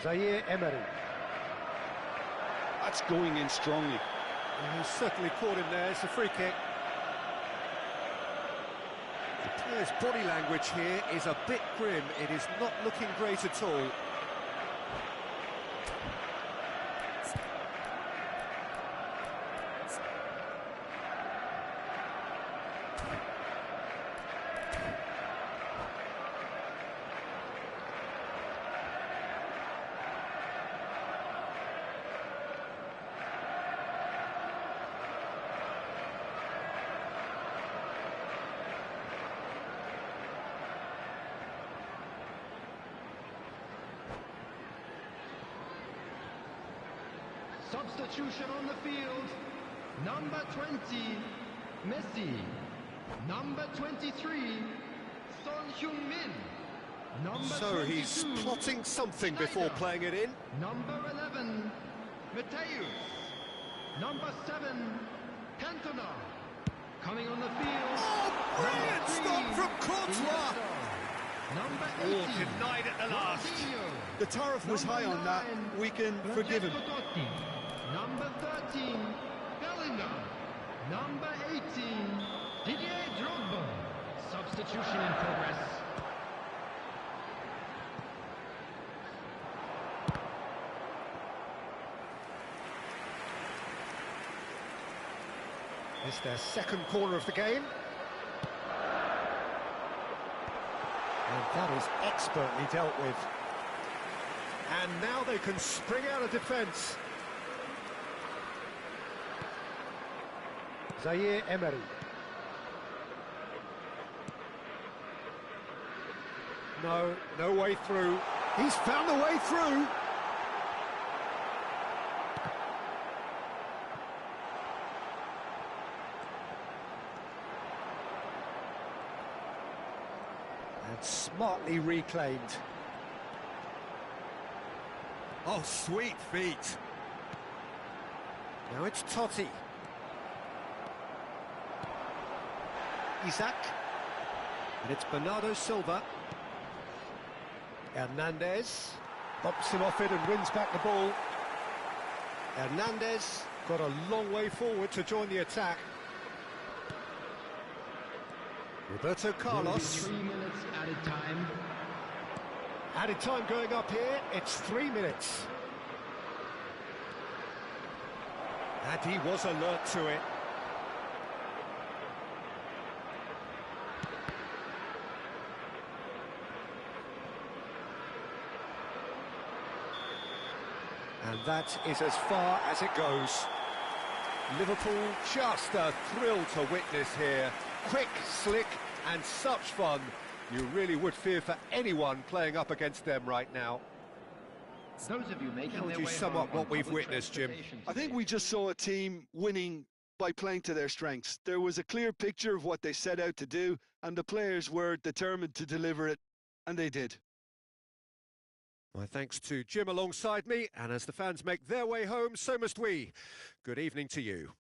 Zaire Emery. That's going in strongly. And he's certainly caught him there. It's a free kick. The player's body language here is a bit grim. It is not looking great at all. Substitution on the field. Number 20, Messi. Number 23, Son Heung-min. So he's plotting something before playing it in. Number 11, Mateus. Number 7, Cantona. Coming on the field. Oh, brilliant stop from Courtois! Number 18, denied at the last. The tariff was high on that. We can forgive him. Number 13, Bellingham. Number 18, Didier Drogba. Substitution in progress. It's their second corner of the game. And that is expertly dealt with. And now they can spring out of defence. Zaire Emery. No way through. He's found the way through. And smartly reclaimed. Oh, sweet feet. Now it's Totti. Isaac. And it's Bernardo Silva. Hernandez. Bumps him off it and wins back the ball. Hernandez got a long way forward to join the attack. Roberto Carlos. 3 minutes added time. Added time going up here, it's 3 minutes. And he was alert to it. And that is as far as it goes. Liverpool, just a thrill to witness here. Quick, slick, and such fun. You really would fear for anyone playing up against them right now. Those of you making How would their you way sum home up what on we've public witnessed, Jim? transportation I think today. we just saw a team winning by playing to their strengths. There was a clear picture of what they set out to do, and the players were determined to deliver it, and they did. My thanks to Jim alongside me, and as the fans make their way home, so must we. Good evening to you.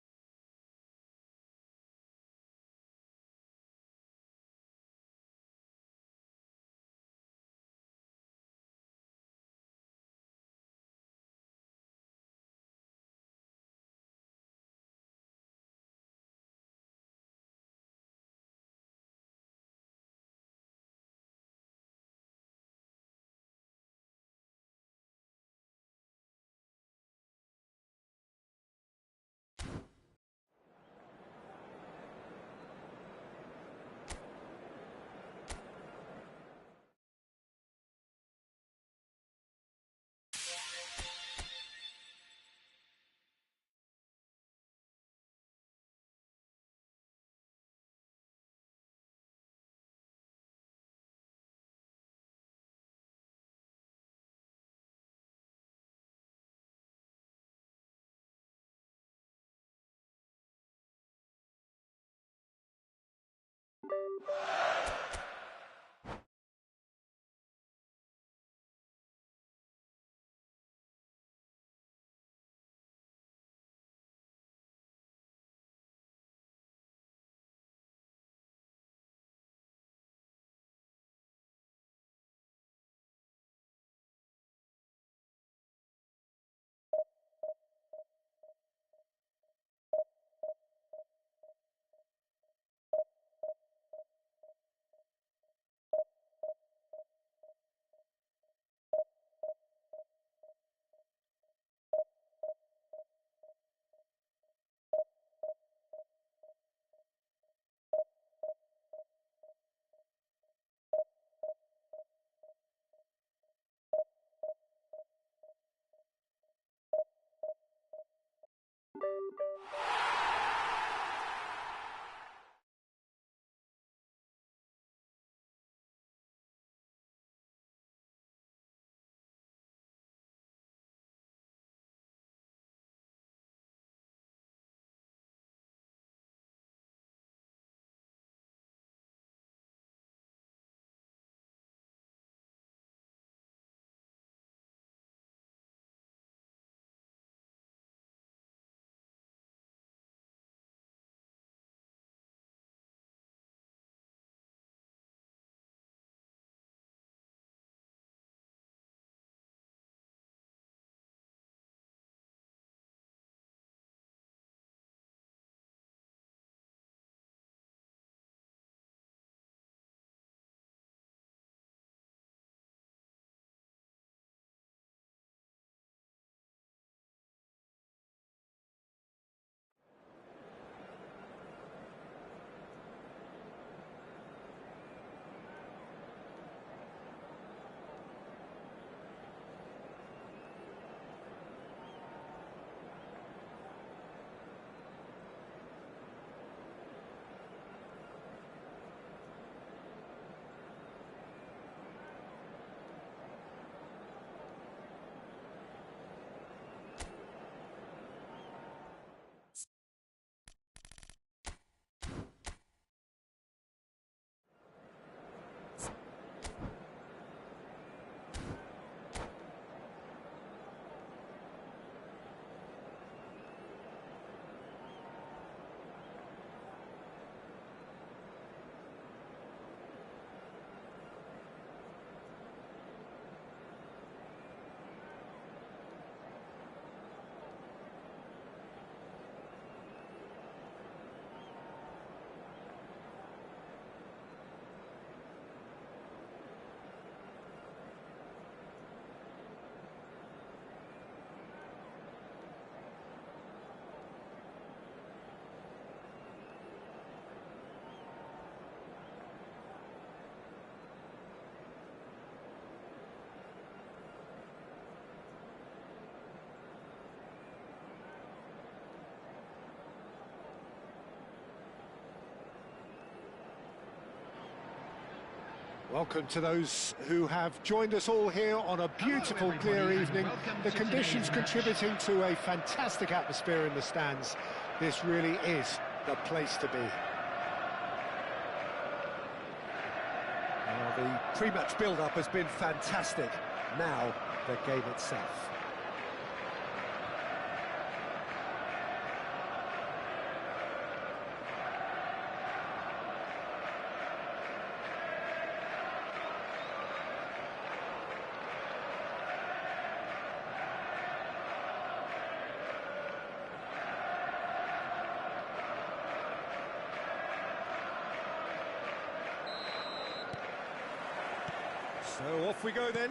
Welcome to those who have joined us all here on a beautiful, clear evening. The conditions contributing to a fantastic atmosphere in the stands. This really is the place to be. Well, the pre-match build-up has been fantastic. Now, the game itself. So off we go then.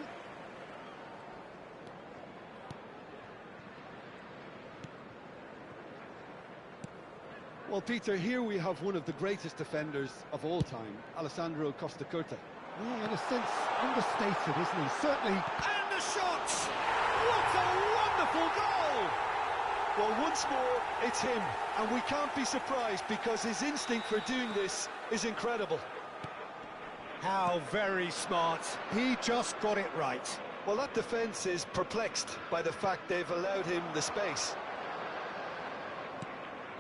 Well, Peter, here we have one of the greatest defenders of all time, Alessandro Costacurta. Yeah, in a sense, understated, isn't he? Certainly. And the shot! What a wonderful goal! Well, once more, it's him, and we can't be surprised because his instinct for doing this is incredible. How very smart. He just got it right. Well, that defence is perplexed by the fact they've allowed him the space.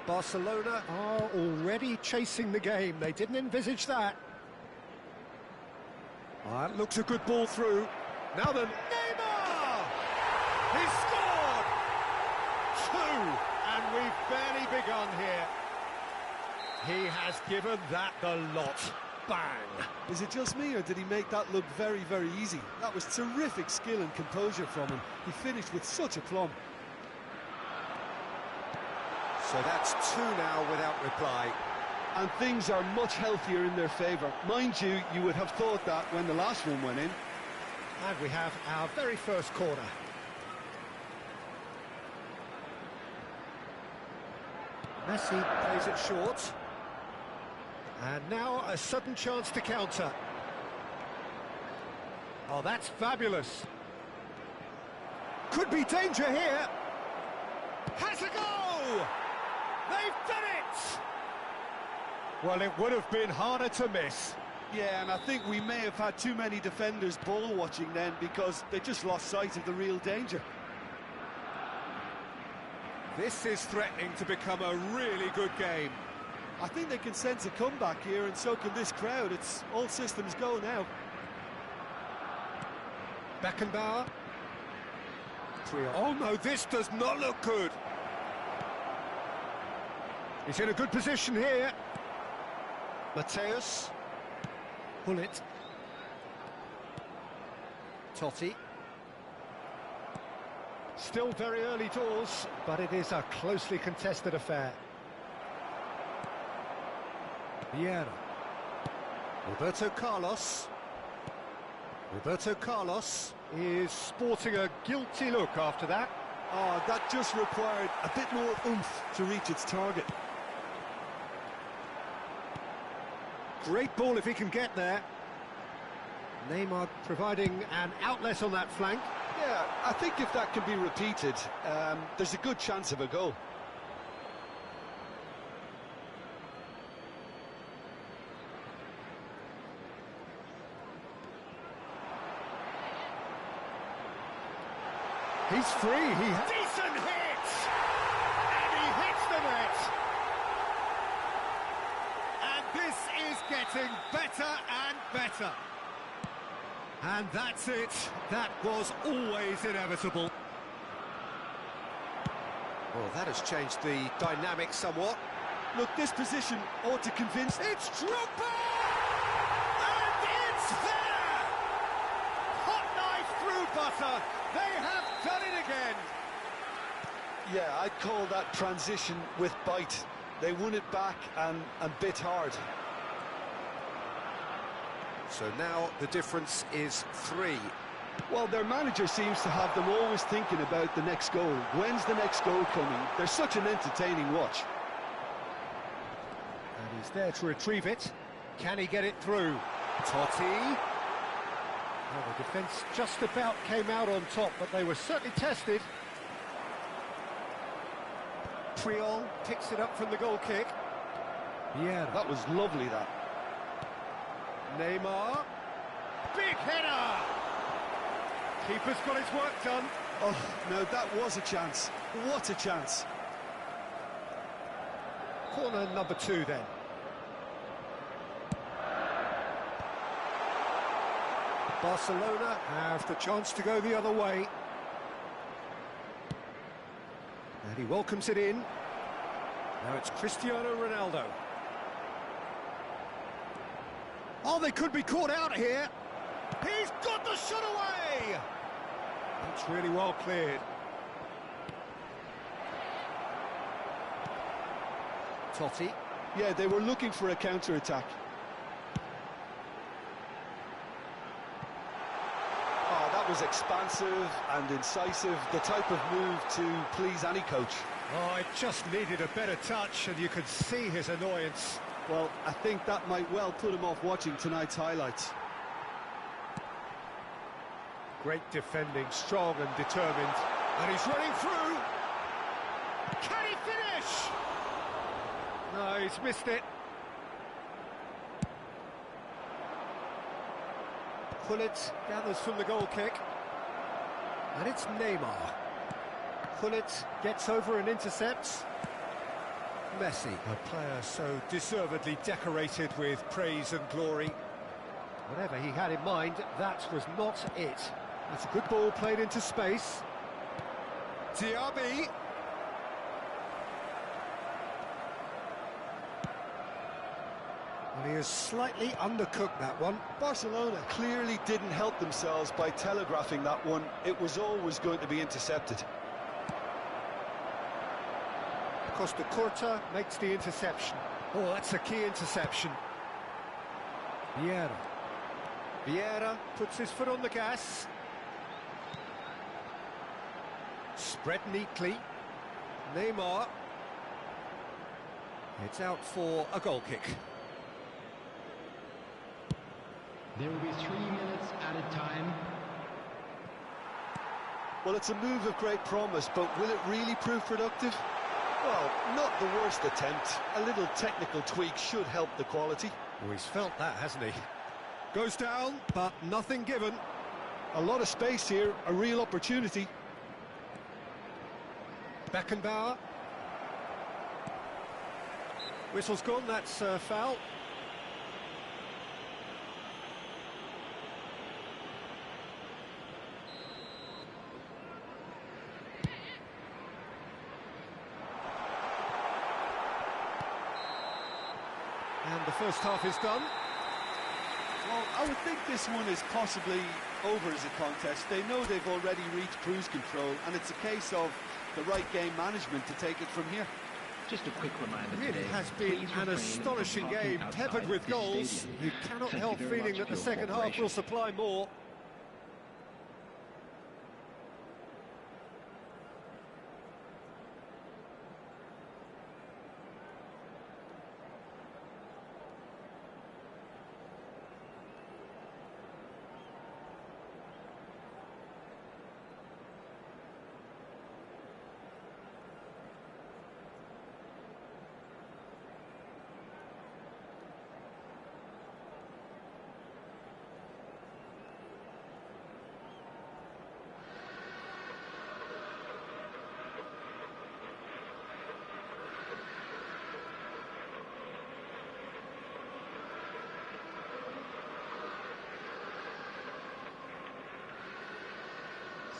Barcelona are already chasing the game. They didn't envisage that. That looks a good ball through. Now then, Neymar! He scored! 2, and we've barely begun here. He has given that the lot. Bang! Is it just me, or did he make that look very, very easy? That was terrific skill and composure from him. He finished with such aplomb. So that's 2 now without reply. And things are much healthier in their favour. Mind you, you would have thought that when the last one went in. And we have our very first corner. Messi plays it short. And now a sudden chance to counter. Oh, that's fabulous. Could be danger here. Has a go! They've done it! Well, it would have been harder to miss. Yeah, and I think we may have had too many defenders ball watching then because they just lost sight of the real danger. This is threatening to become a really good game. I think they can sense a comeback here, and so can this crowd. It's all systems go now. Beckenbauer. Oh no, this does not look good. He's in a good position here. Mateus. Hullet. Totti. Still very early doors, but it is a closely contested affair. Vieira. Roberto Carlos. Roberto Carlos is sporting a guilty look after that. Oh, that just required a bit more oomph to reach its target. Great ball if he can get there. Neymar providing an outlet on that flank. Yeah, I think if that can be repeated, there's a good chance of a goal. He's free. Decent hit! And he hits the net. And this is getting better and better. And that's it. That was always inevitable. Well, that has changed the dynamic somewhat. Look, this position ought to convince... It's Drogba! And it's there! Hot knife through butter. They have done it again. Yeah, I'd call that transition with bite. They won it back and bit hard. So now the difference is 3. Well, their manager seems to have them always thinking about the next goal. When's the next goal coming? They're such an entertaining watch. And he's there to retrieve it. Can he get it through? Totti. Well, the defence just about came out on top, but they were certainly tested. Puyol picks it up from the goal kick. Yeah, that was lovely, that. Neymar. big header! Keeper's got his work done. Oh, no, that was a chance. What a chance. Corner number 2 then. Barcelona have the chance to go the other way. And he welcomes it in. Now it's Cristiano Ronaldo. Oh, they could be caught out here. He's got the shot away! That's really well cleared. Totti. Yeah, they were looking for a counter-attack. Oh, that was expansive and incisive, the type of move to please any coach. Oh, it just needed a better touch, and you could see his annoyance. Well, I think that might well put him off watching tonight's highlights. Great defending, strong and determined. And he's running through. Can he finish? No, he's missed it. Gullit gathers from the goal kick. And it's Neymar. Gullit gets over and intercepts. Messi, a player so deservedly decorated with praise and glory. Whatever he had in mind, that was not it. That's a good ball played into space. Diaby. And he has slightly undercooked that one. Barcelona clearly didn't help themselves by telegraphing that one. It was always going to be intercepted. Costa Curta makes the interception. Oh, that's a key interception. Vieira puts his foot on the gas. Spread neatly. Neymar. It's out for a goal kick. There will be 3 minutes added time. Well, it's a move of great promise, but will it really prove productive? Well, not the worst attempt. A little technical tweak should help the quality. Oh, he's felt that, hasn't he? Goes down, but nothing given. A lot of space here, a real opportunity. Beckenbauer. Whistle's gone, that's foul. And the first half is done. Well, I would think this one is possibly over as a contest. They know they've already reached cruise control, and it's a case of the right game management to take it from here. Just a quick reminder It today, has been please an refrain astonishing from parking game, outside peppered with this goals. stadium. You cannot Thank help you very feeling much that the for your second half cooperation. will supply more.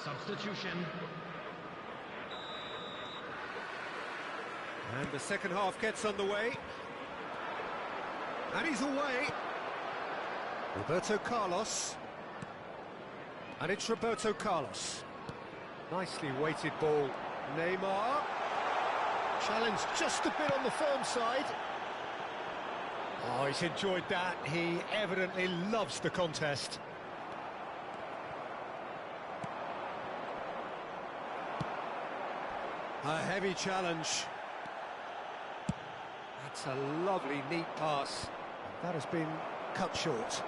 Substitution. And the second half gets underway. And he's away. Roberto Carlos. And it's Roberto Carlos. Nicely weighted ball. Neymar. Challenged just a bit on the firm side. Oh, he's enjoyed that. He evidently loves the contest. A heavy challenge. That's a lovely, neat pass. That has been cut short.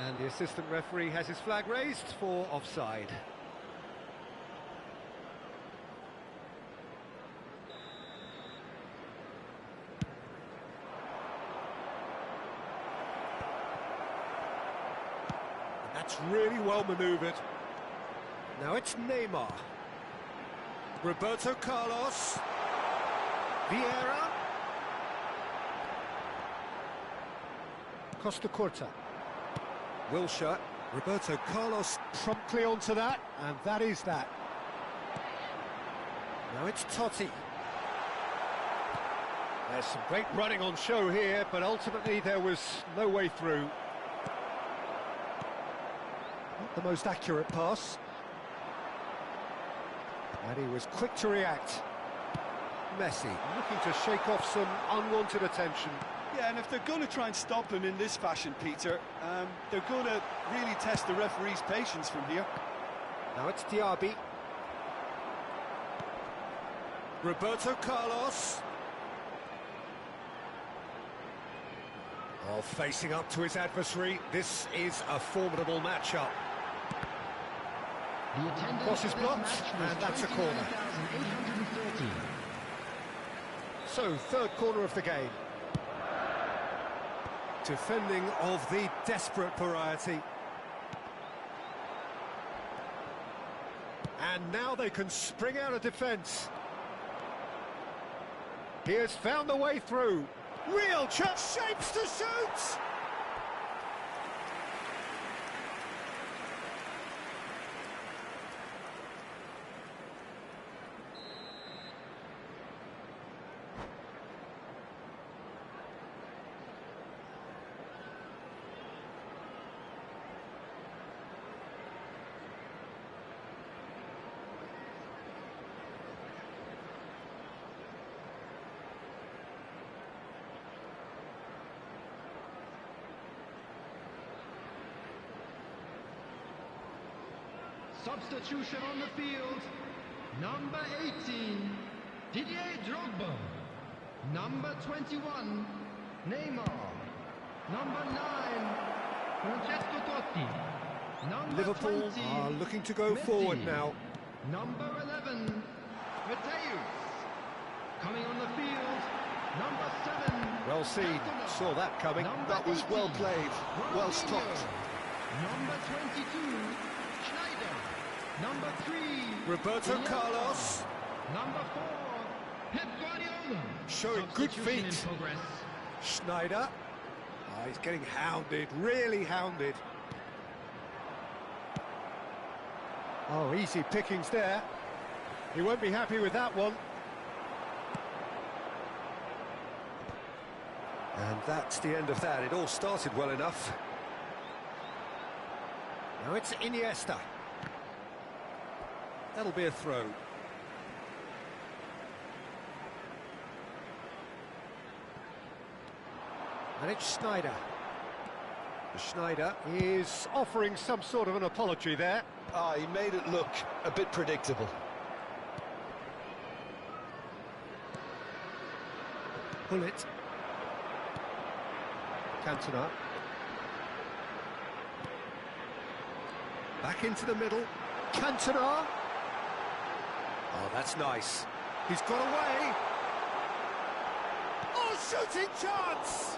And the assistant referee has his flag raised for offside. That's really well manoeuvred. Now it's Neymar. Roberto Carlos. Vieira. Costa Curta. Wilshere. Roberto Carlos promptly onto that, and that is that. Now it's Totti. There's some great running on show here, but ultimately there was no way through. Not the most accurate pass. And he was quick to react. Messi looking to shake off some unwanted attention. Yeah, and if they're going to try and stop him in this fashion, Peter, they're going to really test the referee's patience from here. Now it's Diaby. Roberto Carlos. Oh, facing up to his adversary. This is a formidable matchup. Cross is blocked, and that's a corner. So, third corner of the game. Defending of the desperate variety. And now they can spring out of defence. He has found a way through. Real chance, shapes to shoot! Substitution on the field. Number 18, Didier Drogba. Number 21, Neymar. Number 9, Francesco Totti. Number Liverpool 20, are looking to go Messi. forward now. Number 11, Mateus. Coming on the field, number 7. Well seen, Cantona. saw that coming. Number That was well 18, played, well Ronaldinho. stopped. Number 22, Schneider. Number 3, Roberto Iniesta. Carlos. Number 4, Pep Guardiola. Showing good Substitution feet. in progress. Schneider. Oh, he's getting hounded, really hounded. Oh, easy pickings there. He won't be happy with that one. And that's the end of that. It all started well enough. Now it's Iniesta. That'll be a throw. And it's Schneider. Schneider is offering some sort of an apology there. Ah, he made it look a bit predictable. Pull it. Cantona. Back into the middle. Cantona. Oh, that's nice. He's got away. Oh, shooting chance!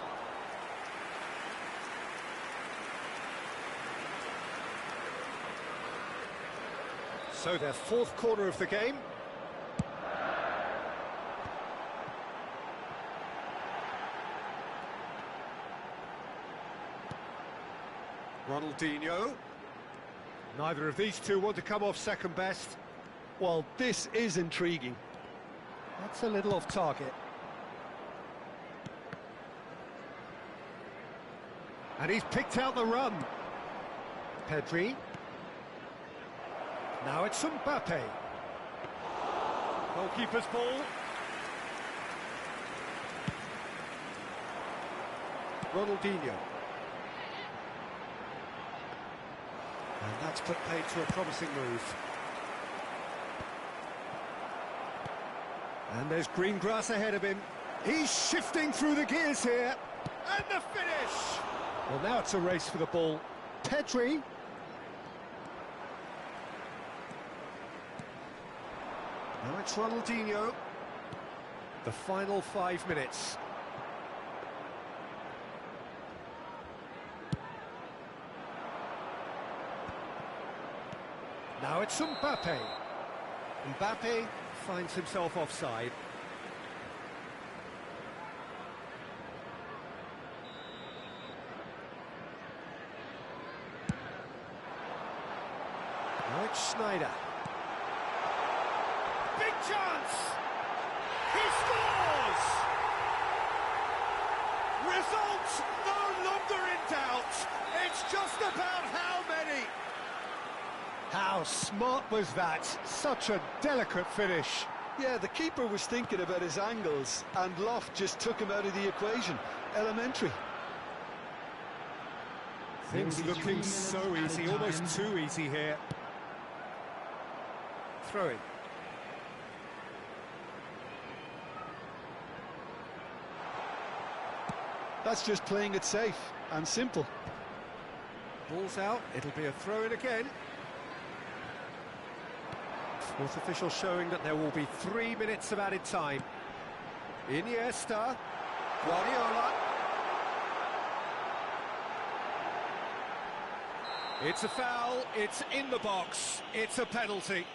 So their fourth corner of the game. Ronaldinho. Neither of these two want to come off second best. Well, this is intriguing. That's a little off target. And he's picked out the run. Pedri. Now it's Mbappe. Goalkeeper's ball. Ronaldinho. And that's put paid to a promising move. And there's green grass ahead of him. He's shifting through the gears here. And the finish! Well, now it's a race for the ball. Pedri. Now it's Ronaldinho. The final 5 minutes. Now it's Mbappe. Mbappe finds himself offside. Now it's Schneider. Big chance! He scores! Results no longer in doubt. It's just about how many. How smart was that? Such a delicate finish. Yeah, the keeper was thinking about his angles, and Loft just took him out of the equation. Elementary. Things looking so easy, almost too easy here. Throwing. That's just playing it safe and simple. Ball's out, it'll be a throw-in again. Fourth official showing that there will be 3 minutes of added time. Iniesta, Guardiola. It's a foul, it's in the box, it's a penalty.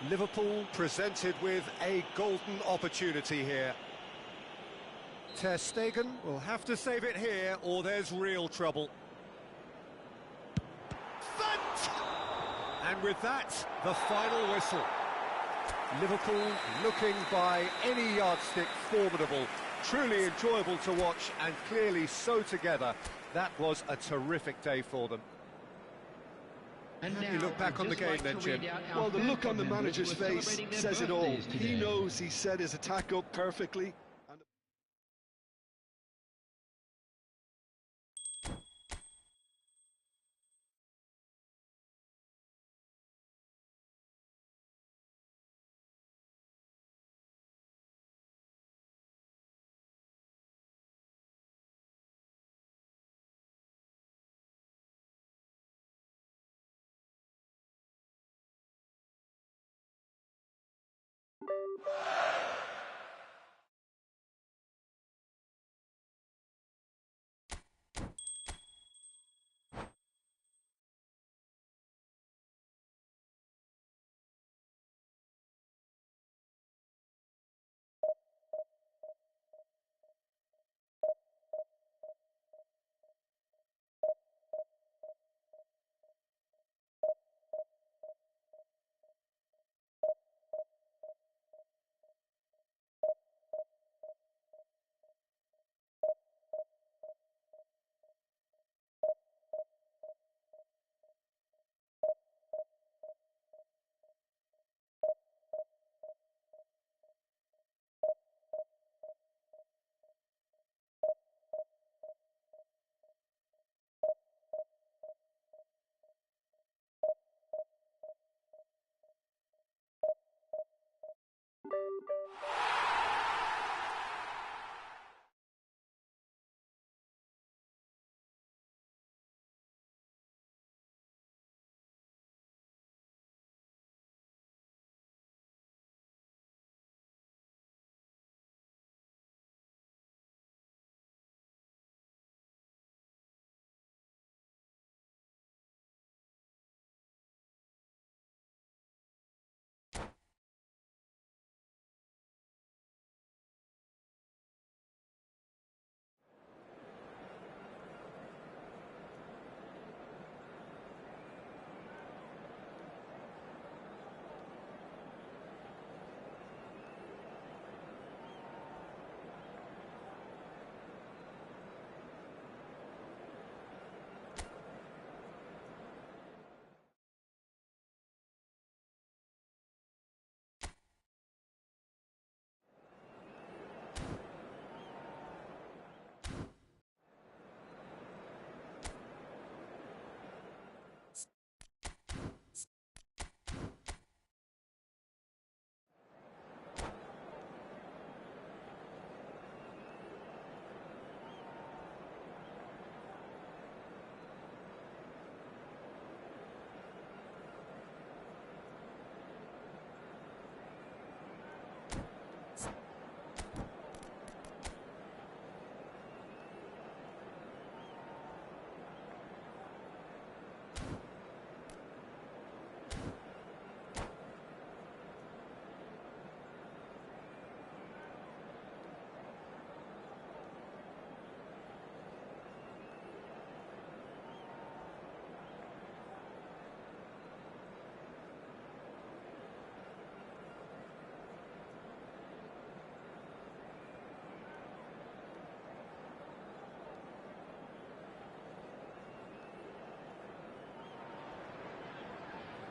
Liverpool presented with a golden opportunity here. Ter Stegen will have to save it here or there's real trouble. And with that, the final whistle. Liverpool looking by any yardstick formidable. Truly enjoyable to watch and clearly so together. That was a terrific day for them. And How do you look back on the game then, Jim? Well, the look on the manager's face says it all. He knows he set his attack up perfectly.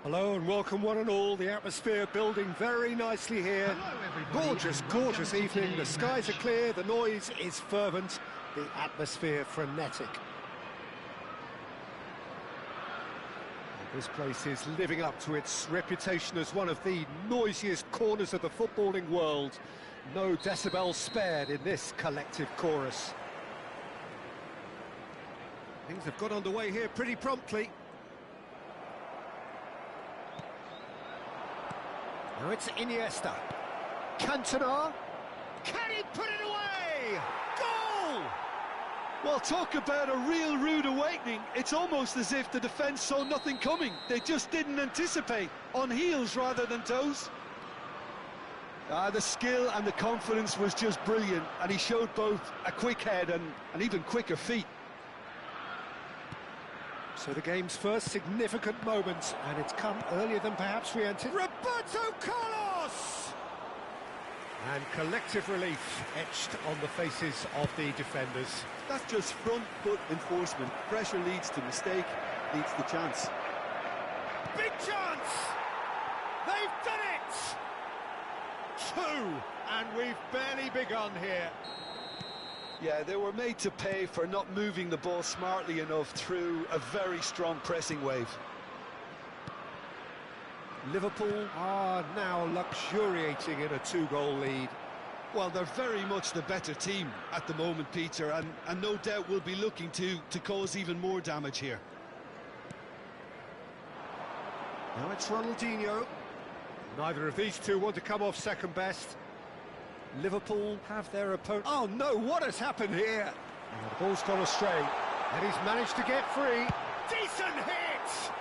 Hello and welcome one and all. The atmosphere building very nicely here. Hello, everybody, Gorgeous, and welcome gorgeous to evening. The today's skies are match. clear, the noise is fervent, the atmosphere frenetic. This place is living up to its reputation as one of the noisiest corners of the footballing world. No decibels spared in this collective chorus. Things have got underway here pretty promptly. Now it's Iniesta. Cantona. Can he put it away? Goal! Well, talk about a real rude awakening. It's almost as if the defence saw nothing coming. They just didn't anticipate, on heels rather than toes. The skill and the confidence was just brilliant, and he showed both a quick head and even quicker feet. So the game's first significant moment, and it's come earlier than perhaps we anticipated. Roberto Carlos! And collective relief etched on the faces of the defenders. That's just front foot enforcement. Pressure leads to mistake, leads to chance. Big chance! They've done it! Two, and we've barely begun here. Yeah, they were made to pay for not moving the ball smartly enough through a very strong pressing wave. Liverpool are now luxuriating in a two-goal lead. Well, they're very much the better team at the moment, Peter, and no doubt will be looking to cause even more damage here. Now it's Ronaldinho. Neither of these two want to come off second best. Liverpool have their opponent. Oh no, what has happened here? Oh, the ball's gone astray, and he's managed to get free. Decent hit!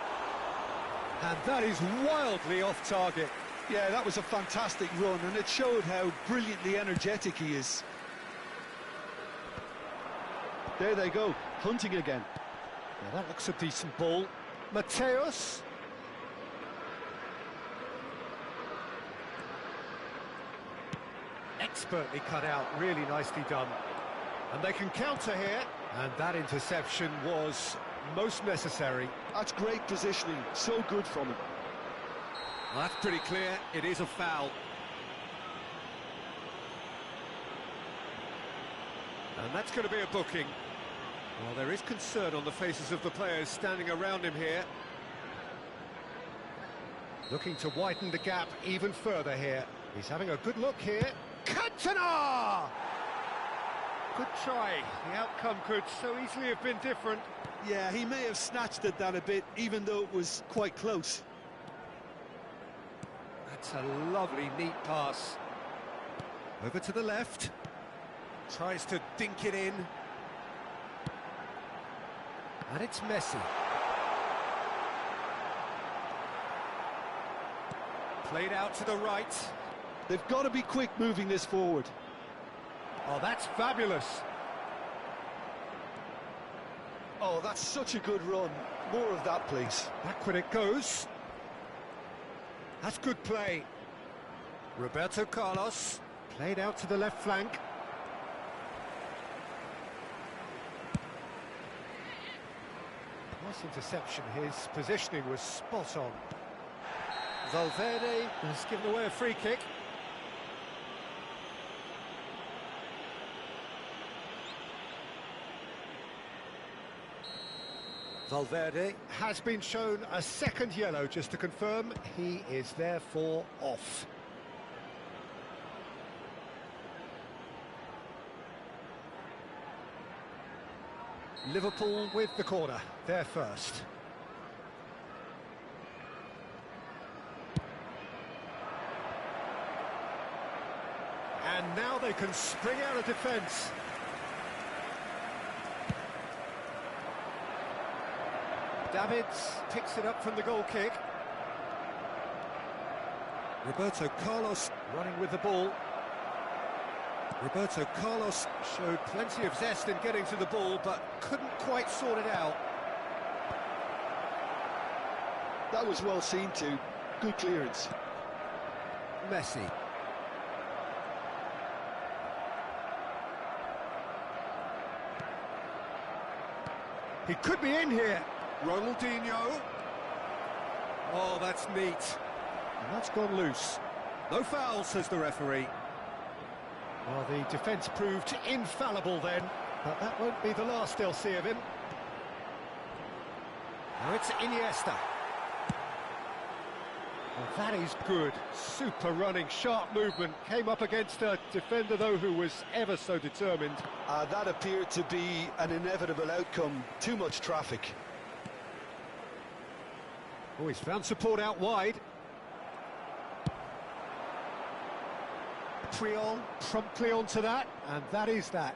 And that is wildly off target. Yeah, that was a fantastic run, and it showed how brilliantly energetic he is. There they go, hunting again. Now that looks a decent ball. Mateus. Expertly cut out, really nicely done. And they can counter here. And that interception was most necessary. That's great positioning, so good from him. Well, that's pretty clear, it is a foul. And that's going to be a booking. Well, there is concern on the faces of the players standing around him here. Looking to widen the gap even further here. He's having a good look here. Cantona! Good try. The outcome could so easily have been different. Yeah, he may have snatched at that a bit, even though it was quite close. That's a lovely, neat pass. Over to the left. Tries to dink it in. And it's Messi. Played out to the right. They've got to be quick moving this forward. Oh, that's fabulous. Oh, that's such a good run. More of that, please. Backward it goes. That's good play. Roberto Carlos. Played out to the left flank. Nice interception. His positioning was spot on. Valverde has given away a free kick. Valverde has been shown a second yellow, just to confirm. He is therefore off. Liverpool with the corner, they're first. And now they can spring out of defence. Davids picks it up from the goal kick. Roberto Carlos running with the ball. Roberto Carlos showed plenty of zest in getting to the ball, but couldn't quite sort it out. That was well seen too. Good clearance. Messi. He could be in here. Ronaldinho. Oh, that's neat. And that's gone loose. No foul, says the referee. Well, the defence proved infallible then, but that won't be the last they'll see of him. Now it's Iniesta. Well, that is good. Super running, sharp movement. Came up against a defender, though, who was ever so determined. That appeared to be an inevitable outcome. Too much traffic. Oh, he's found support out wide. Triol promptly onto that, and that is that.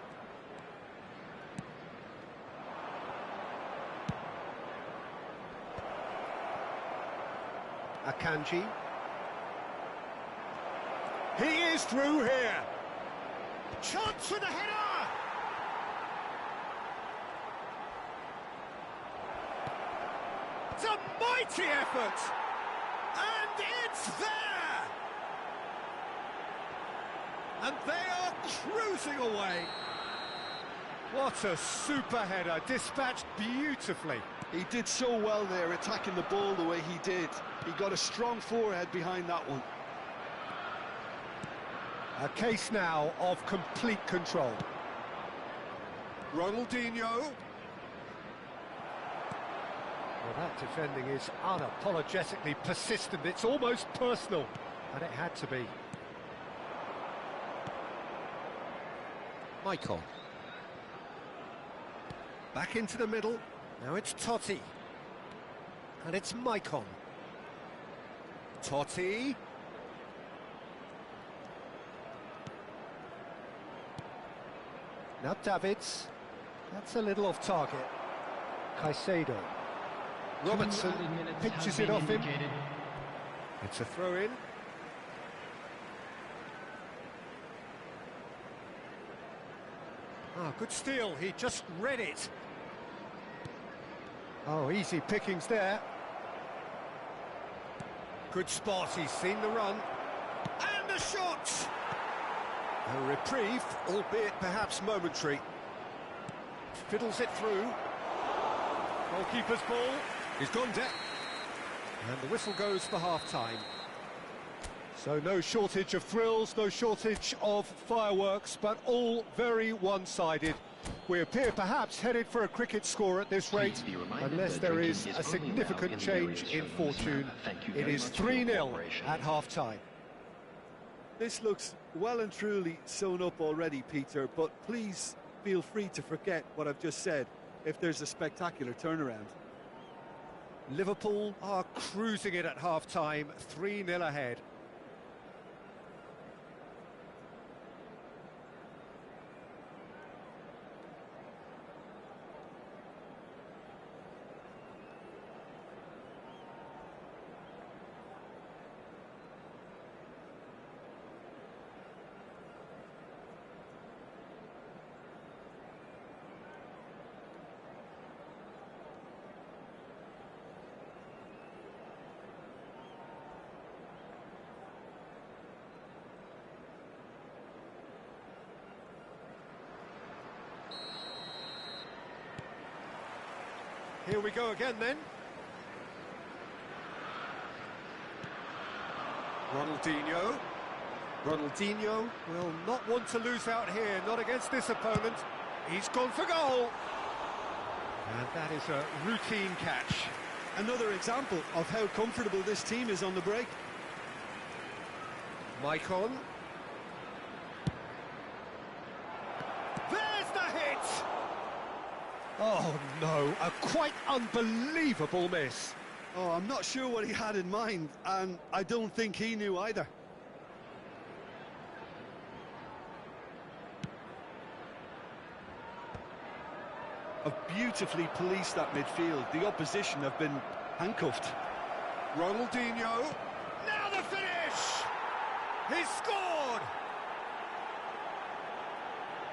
Akanji. He is through here. Chance for the header! It's a mighty effort! And it's there! And they are cruising away. What a super header, dispatched beautifully. He did so well there, attacking the ball the way he did. He got a strong forehead behind that one. A case now of complete control. Ronaldinho. Well, that defending is unapologetically persistent. It's almost personal, and it had to be. Michael. Back into the middle. Now it's Totti. And it's Maicon. Totti. Now Davids. That's a little off target. Caicedo. Robertson pitches it off him. It's a throw-in. Oh, good steal. He just read it. Oh, easy pickings there. Good spot. He's seen the run. And a shot! A reprieve, albeit perhaps momentary. Fiddles it through. Goalkeeper's ball. He's gone down. And the whistle goes for half-time. So no shortage of thrills, no shortage of fireworks, but all very one-sided. We appear perhaps headed for a cricket score at this rate, unless there is a significant change in fortune. It is 3-0 at half-time. This looks well and truly sewn up already, Peter, but please feel free to forget what I've just said if there's a spectacular turnaround. Liverpool are cruising it at half-time, 3-0 ahead. Here we go again then. Ronaldinho. Ronaldinho will not want to lose out here, not against this opponent. He's gone for goal. And that is a routine catch. Another example of how comfortable this team is on the break. Maicon. There's the hit! Oh no, a quite unbelievable miss. Oh, I'm not sure what he had in mind, and I don't think he knew either. Have beautifully policed that midfield. The opposition have been handcuffed. Ronaldinho. Now the finish! He's scored!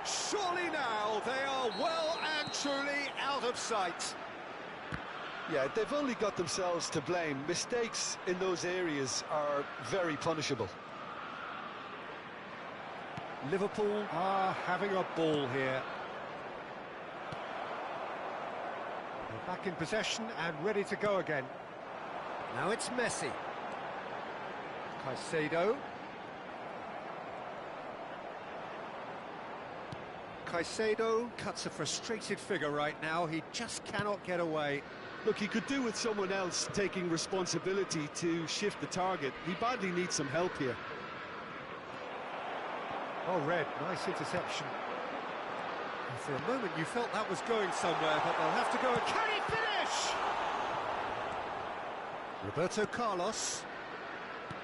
Surely now they are well and truly out of sight. Yeah, they've only got themselves to blame. Mistakes in those areas are very punishable. Liverpool are having a ball here. They're back in possession and ready to go again. Now it's Messi. Caicedo. Caicedo cuts a frustrated figure right now. He just cannot get away. Look, he could do with someone else taking responsibility to shift the target. He badly needs some help here. Oh, Red, nice interception. And for a moment you felt that was going somewhere, but they'll have to go. Can he finish? Roberto Carlos.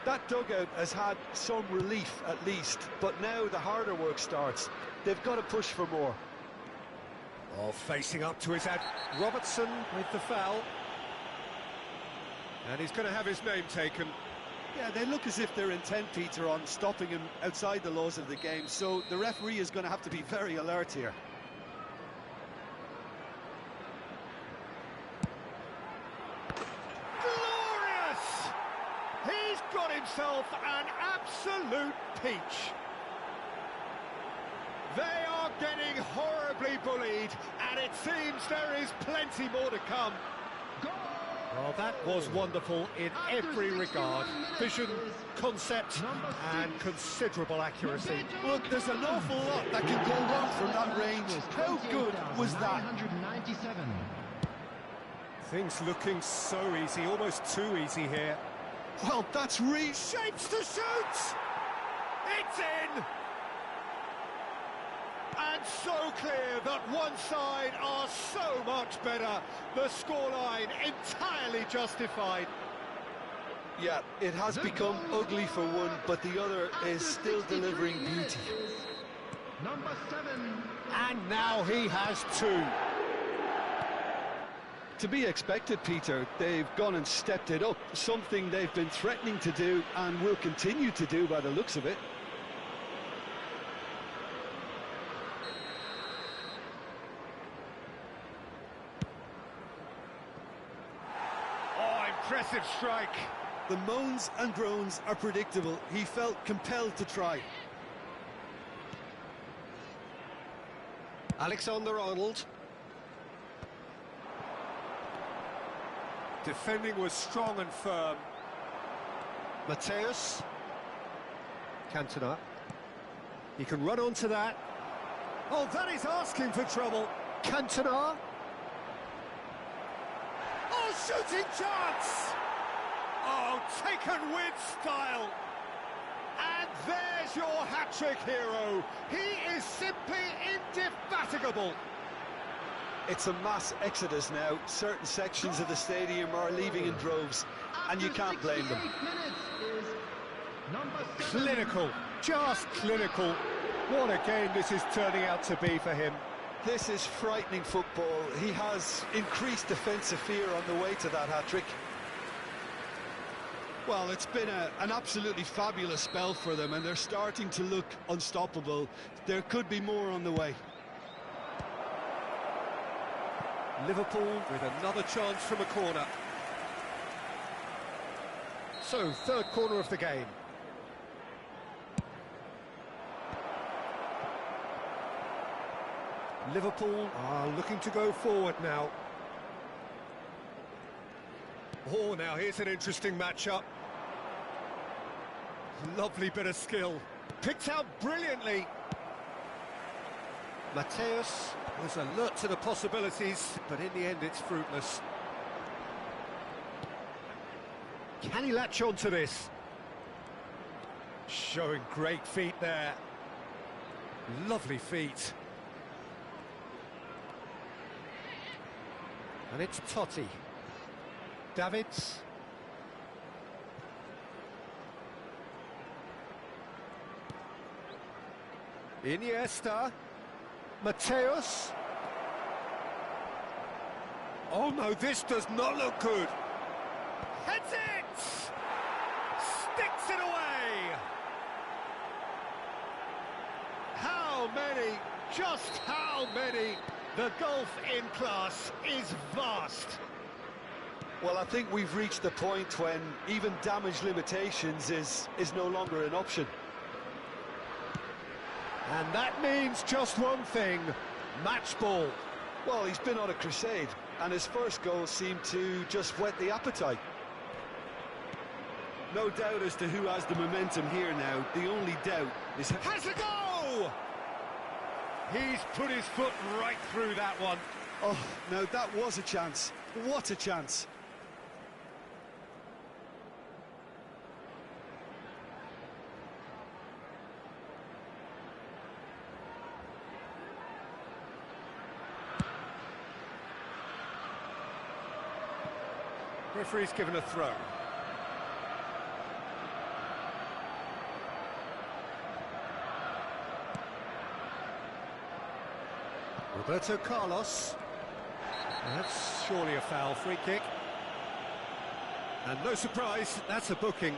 That dugout has had some relief at least, but now the harder work starts. They've got to push for more. Oh, facing up to his ad. Robertson with the foul. And he's going to have his name taken. Yeah, they look as if they're intent, Peter, on stopping him outside the laws of the game, so the referee is going to have to be very alert here. Glorious! He's got himself an absolute peach. They are getting horribly bullied, and it seems there is plenty more to come. Well, that was wonderful in every regard. Vision, concept, and considerable accuracy. Look, there's an awful lot that can go wrong from that range. How good was that? Things looking so easy, almost too easy here. Well, that's Shapes to shoot! It's in! And so clear that one side are so much better. The scoreline entirely justified. Yeah, it has become ugly for one, but the other is still delivering beauty. Number 7. And now he has two. To be expected, Peter. They've gone and stepped it up, something they've been threatening to do and will continue to do by the looks of it. Impressive strike. The moans and groans are predictable. He felt compelled to try. Alexander-Arnold. Defending was strong and firm. Mateus. Cantona. He can run onto that. Oh, that is asking for trouble. Cantona. Oh, shooting chance! Oh, taken with style. And there's your hat-trick hero. He is simply indefatigable. It's a mass exodus now. Certain sections of the stadium are leaving in droves, and you can't blame them. Clinical, just clinical. What a game this is turning out to be for him. This is frightening football. He has increased defensive fear on the way to that hat-trick. Well, it's been an absolutely fabulous spell for them, and they're starting to look unstoppable. There could be more on the way. Liverpool with another chance from a corner. So, third corner of the game. Liverpool are looking to go forward now. Oh, now here's an interesting matchup. Lovely bit of skill. Picked out brilliantly. Mateus was alert to the possibilities, but in the end it's fruitless. Can he latch on to this? Showing great feet there. Lovely feet. And it's Totti. Davids. Iniesta. Mateus. Oh no, this does not look good. Heads it! Sticks it away! How many? Just how many? The gulf in class is vast. Well, I think we've reached the point when even damage limitations is no longer an option. And that means just one thing, match ball. Well, he's been on a crusade, and his first goal seemed to just whet the appetite. No doubt as to who has the momentum here now. The only doubt is... Has a go! He's put his foot right through that one. Oh, now that was a chance. What a chance. Referee's given a throw. Roberto Carlos. That's surely a foul, free kick. And no surprise, that's a booking.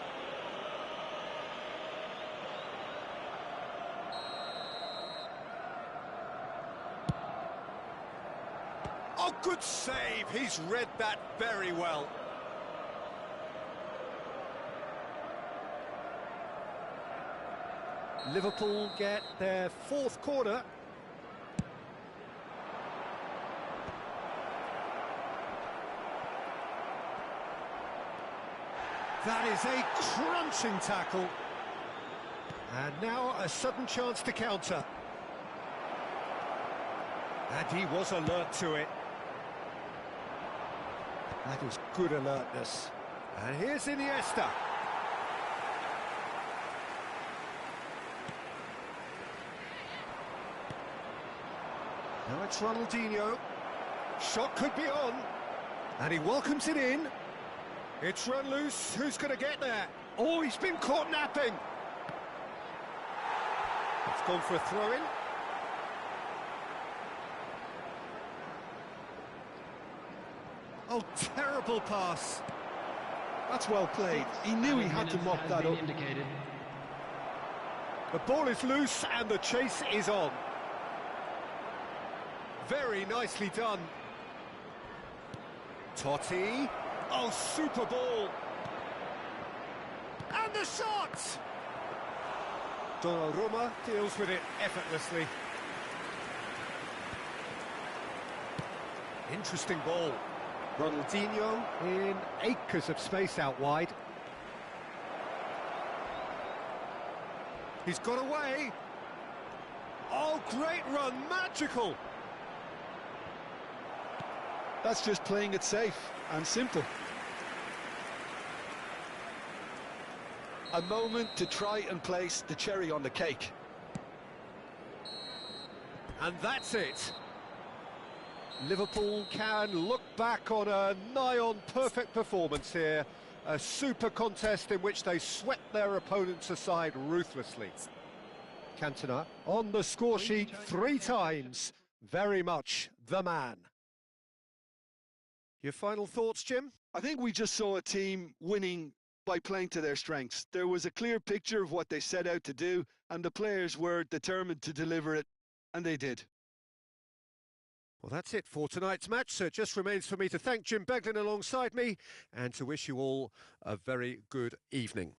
Oh, good save. He's read that very well. Liverpool get their fourth corner. That is a crunching tackle. And now a sudden chance to counter. And he was alert to it. That is good alertness. And here's Iniesta. Now it's Ronaldinho. Shot could be on. And he welcomes it in. It's run loose. Who's going to get there? Oh, he's been caught napping. It's gone for a throw-in. Oh, terrible pass. That's well played. He knew he had to mop that up. The ball is loose and the chase is on. Very nicely done. Totti. Oh, super ball. And the shot! Donnarumma deals with it effortlessly. Interesting ball. Ronaldinho in acres of space out wide. He's got away. Oh, great run, magical. That's just playing it safe and simple. A moment to try and place the cherry on the cake. And that's it. Liverpool can look back on a nigh-on perfect performance here. A super contest in which they swept their opponents aside ruthlessly. Cantona on the score sheet 3 times. Very much the man. Your final thoughts, Jim? I think we just saw a team winning by playing to their strengths. There was a clear picture of what they set out to do, and the players were determined to deliver it, and they did. Well, that's it for tonight's match, so it just remains for me to thank Jim Beglin alongside me and to wish you all a very good evening.